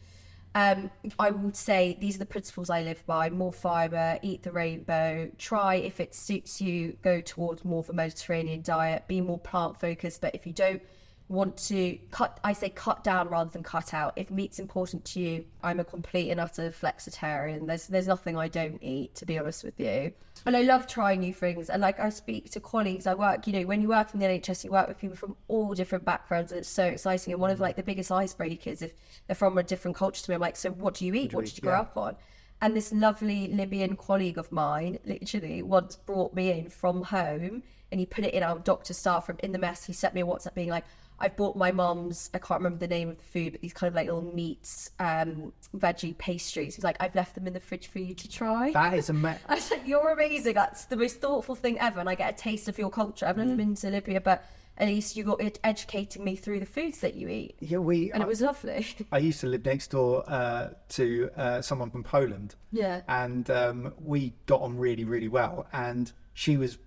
I would say these are the principles I live by: more fibre, eat the rainbow, try, if it suits you, go towards more of a Mediterranean diet, be more plant focused. But if you don't want to cut, I say cut down rather than cut out. If meat's important to you, I'm a complete and utter flexitarian. There's nothing I don't eat, to be honest with you. And I love trying new things. And like I speak to colleagues, I work, you know, when you work in the NHS, you work with people from all different backgrounds, and it's so exciting. And one of like the biggest icebreakers, if they're from a different culture to me, I'm like, so what do you eat? What did you grow up on? And this lovely Libyan colleague of mine literally once brought me in from home, and he put it in our doctor's staff room in the mess. He sent me a WhatsApp being like, I've bought my mum's, I can't remember the name of the food, but these kind of like little meats, veggie pastries. He's like, I've left them in the fridge for you to try. That is amazing. I was like, you're amazing. That's the most thoughtful thing ever. And I get a taste of your culture. I've never been to Libya, but at least you got it educating me through the foods that you eat. Yeah, and it was lovely. I used to live next door to someone from Poland. Yeah. And we got on really, really well. And she was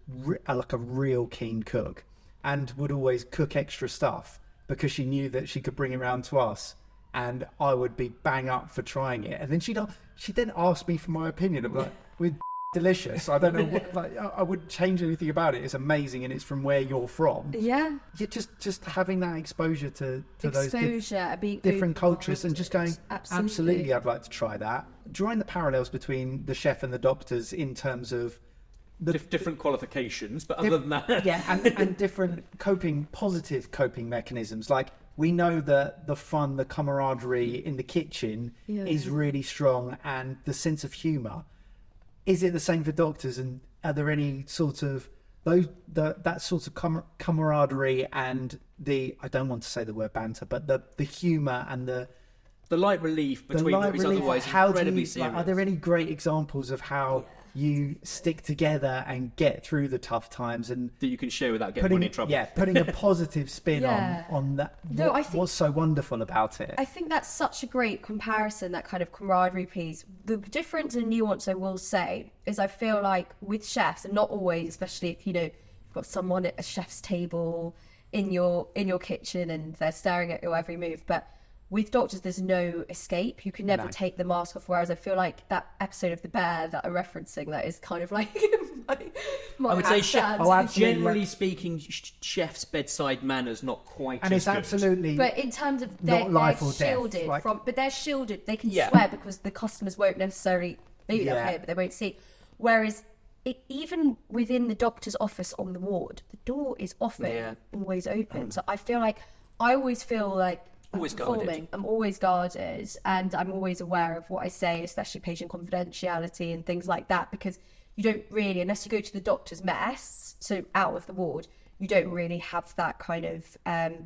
like a real keen cook, and would always cook extra stuff because she knew that she could bring it around to us, and I would be bang up for trying it. And then she'd then ask me for my opinion. I'm like, we're delicious. I don't know what, like, I wouldn't change anything about it. It's amazing, and it's from where you're from. Yeah. You're just having that exposure to those being different cultures, and just going, absolutely, I'd like to try that. Drawing the parallels between the chef and the doctors in terms of the different qualifications, but other than that, yeah, and different positive coping mechanisms. Like, we know that the fun, the camaraderie in the kitchen is really strong, and the sense of humour. Is it the same for doctors? And are there any sort of that sort of camaraderie and I don't want to say the word banter, but the humour and the light relief between what is otherwise incredibly serious? Are there any great examples of how you stick together and get through the tough times, and that you can share without getting in trouble? Yeah, putting a positive spin on that. No, what's so wonderful about it? I think that's such a great comparison, that kind of camaraderie piece. The difference and nuance I will say is I feel like with chefs, and not always, especially if you've got someone at a chef's table in your kitchen and they're staring at your every move, but with doctors, there's no escape. You can never take the mask off. Whereas I feel like that episode of The Bear that I'm referencing, that is kind of like my I would say, generally absolutely. speaking, chef's bedside manners not quite. And as it's good. absolutely. But in terms of not life they're or death, shielded like, from, but they're shielded. They can swear because the customers won't necessarily. Maybe they'll hear, but they won't see. Whereas even within the doctor's office on the ward, the door is often always open. So I feel like I always feel like. Always guarded. I'm always guarded, and I'm always aware of what I say, especially patient confidentiality and things like that, because you don't really, unless you go to the doctor's mess, so out of the ward, you don't really have that kind of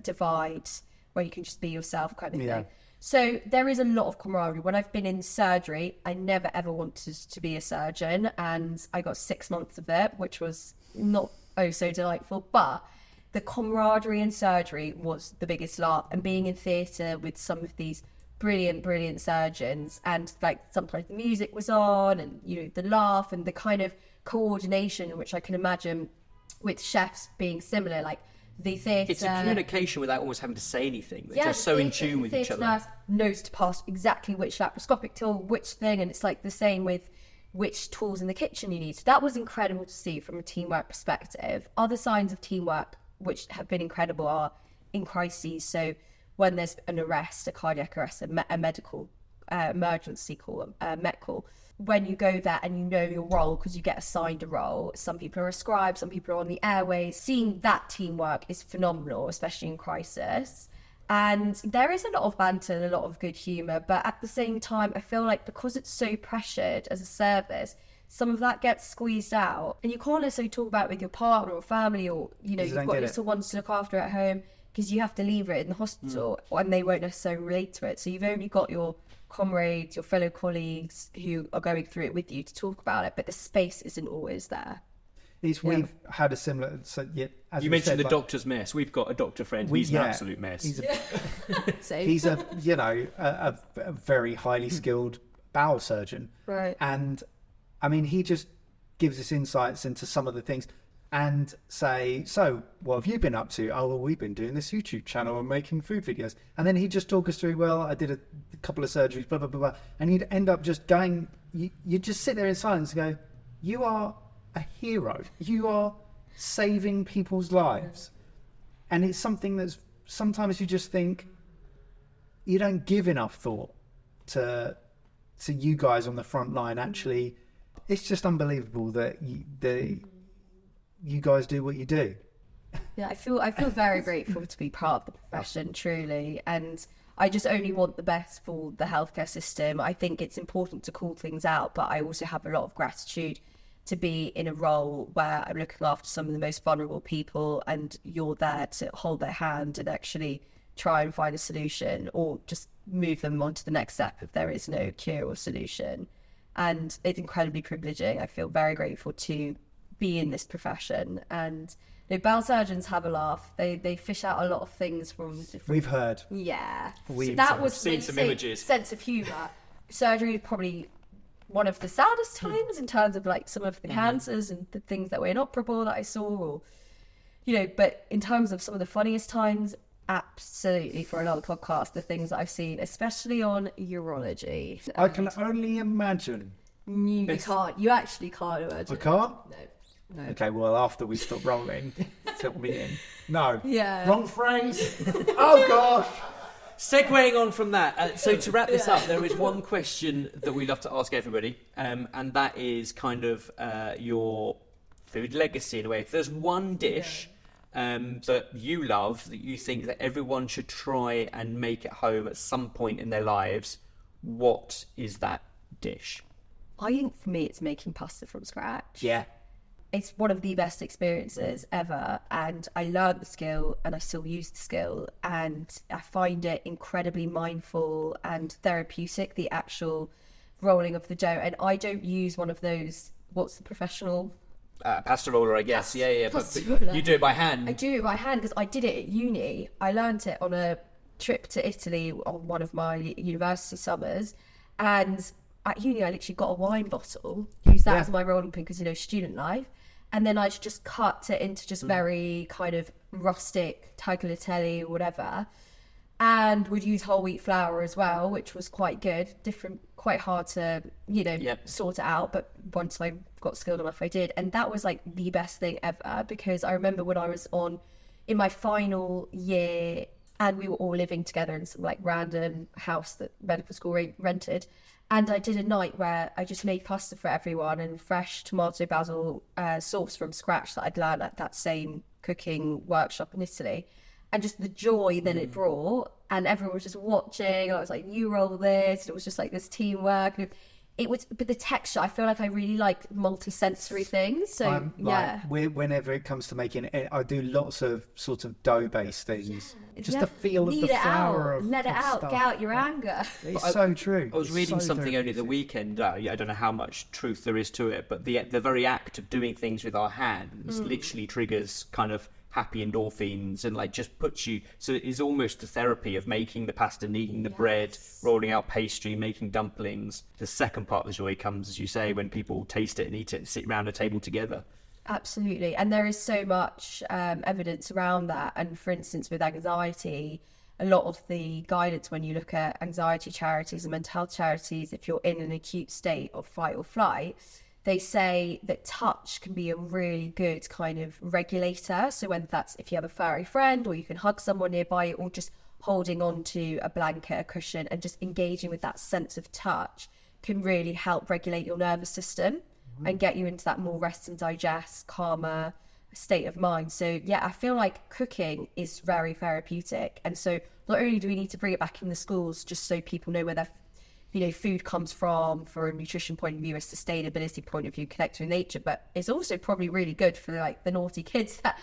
divide where you can just be yourself kind of thing. So there is a lot of camaraderie. When I've been in surgery, I never ever wanted to be a surgeon, and I got 6 months of it, which was not oh so delightful. But the camaraderie in surgery was the biggest laugh, and being in theatre with some of these brilliant surgeons, and like sometimes the music was on, and you know, the laugh and the kind of coordination, which I can imagine with chefs being similar, like the theatre. It's a communication without almost having to say anything. They're just so in tune with each other. Nurse knows to pass exactly which laparoscopic tool, which thing, and it's like the same with which tools in the kitchen you need. So that was incredible to see from a teamwork perspective. Other signs of teamwork which have been incredible are in crises. So when there's an arrest, a cardiac arrest, a medical emergency call, met call, when you go there and you know your role because you get assigned a role, some people are a scribe, some people are on the airways, seeing that teamwork is phenomenal, especially in crisis. And there is a lot of banter and a lot of good humour, but at the same time, I feel like because it's so pressured as a service, some of that gets squeezed out. And you can't necessarily talk about it with your partner or family, or, you know, you've got little ones to look after at home, because you have to leave it in the hospital and they won't necessarily relate to it. So you've only got your comrades, your fellow colleagues who are going through it with you to talk about it, but the space isn't always there. We've had a similar. So yeah, as you mentioned the doctor's mess. We've got a doctor friend. He's an absolute mess. He's a you know a very highly skilled bowel surgeon, right? And I mean, he just gives us insights into some of the things. And say, so what have you been up to? Oh, well, we've been doing this YouTube channel and making food videos. And then he'd just talk us through, well, I did a couple of surgeries, blah, blah, blah, blah. And he'd end up just going, you just sit there in silence and go, you are a hero. You are saving people's lives. And it's something that's, sometimes you just think, you don't give enough thought to you guys on the front line. Actually, it's just unbelievable that you guys do what you do. Yeah, I feel very grateful to be part of the profession, truly, and I just only want the best for the healthcare system. I think it's important to call things out, but I also have a lot of gratitude to be in a role where I'm looking after some of the most vulnerable people, and you're there to hold their hand and actually try and find a solution, or just move them on to the next step if there is no cure or solution. And it's incredibly privileging. I feel very grateful to be in this profession. And you know, bowel surgeons have a laugh. They fish out a lot of things from different... We've heard. Yeah. We've that was seen some images. Sense of humour. Surgery is probably one of the saddest times in terms of like some of the cancers and the things that were inoperable that I saw, or, you know, but in terms of some of the funniest times, absolutely, for another podcast, the things that I've seen, especially on urology. I can only imagine. You actually can't imagine. I can't? No. Okay, well, after we stop rolling, fill me in. No. Yeah. Wrong phrase. Oh, gosh. Segueing on from that, so to wrap this up, there is one question that we love to ask everybody, and that is kind of your food legacy in a way. If there's one dish that you love, that you think that everyone should try and make at home at some point in their lives, what is that dish? I think for me, it's making pasta from scratch. Yeah. It's one of the best experiences ever, and I learned the skill and I still use the skill, and I find it incredibly mindful and therapeutic, the actual rolling of the dough. And I don't use one of those, what's the professional... pasta roller, I guess. Yeah. Pasta But roller. you do it by hand. I do it by hand because I did it at uni. I learned it on a trip to Italy on one of my university summers, and at uni I literally got a wine bottle, used that as my rolling pin because, you know, student life, and then I just cut it into just very kind of rustic tagliatelle or whatever, and would use whole wheat flour as well, which was quite good. Different, quite hard to, you know, sort it out, but once I got skilled enough I did, and that was like the best thing ever, because I remember when I was in my final year and we were all living together in some like random house that medical school rented, and I did a night where I just made pasta for everyone and fresh tomato basil sauce from scratch that I'd learned at that same cooking workshop in Italy. And just the joy that it brought, and everyone was just watching. I was like, you roll this, and it was just like this teamwork. And but the texture, I feel like I really like multi-sensory things. So whenever it comes to making it, I do lots of sort of dough-based things. Just the feel of Knead the it flour out, of let it of out, stuff. get out your anger. It's so true. I was reading So something only the therapeutic. weekend. I don't know how much truth there is to it, but the very act of doing things with our hands literally triggers kind of happy endorphins and like just puts you. So it is almost the therapy of making the pasta, kneading the bread, rolling out pastry, making dumplings. The second part of the joy comes, as you say, when people taste it and eat it and sit around a table together. Absolutely. And there is so much evidence around that. And for instance, with anxiety, a lot of the guidance when you look at anxiety charities and mental health charities, if you're in an acute state of fight or flight, they say that touch can be a really good kind of regulator. So whether that's if you have a furry friend or you can hug someone nearby, or just holding on to a blanket, a cushion, and just engaging with that sense of touch can really help regulate your nervous system and get you into that more rest and digest, calmer state of mind. So yeah, I feel like cooking is very therapeutic. And so not only do we need to bring it back in the schools just so people know where their food comes from a nutrition point of view, a sustainability point of view, connected with nature, but it's also probably really good for like the naughty kids that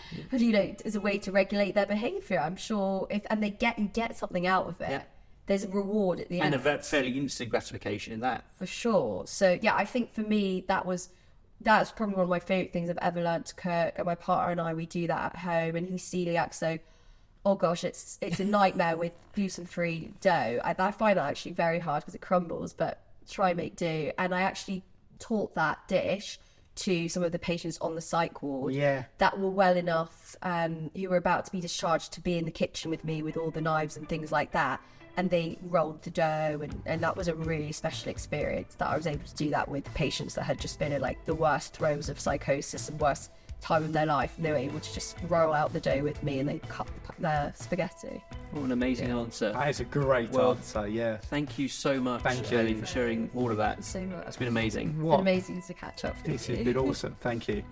as a way to regulate their behavior. I'm sure and they get something out of it. Yeah. There's a reward at the end. And a fairly instant gratification in that. For sure. So yeah, I think for me that's probably one of my favourite things I've ever learned to cook. And my partner and I, we do that at home, and he's celiac, so oh gosh, it's a nightmare with gluten-free dough. I find that actually very hard because it crumbles, but try and make do. And I actually taught that dish to some of the patients on the psych ward that were well enough, who were about to be discharged, to be in the kitchen with me with all the knives and things like that. And they rolled the dough, and that was a really special experience that I was able to do that with patients that had just been in like the worst throes of psychosis and worst time of their life, and they were able to just roll out the dough with me and they cut the spaghetti. What an amazing answer. That is a great answer, yeah. Thank you so much, Thank you. Ellie, for sharing all of that. So much. It's been amazing. It's been amazing to catch up with This you. has been awesome. Thank you.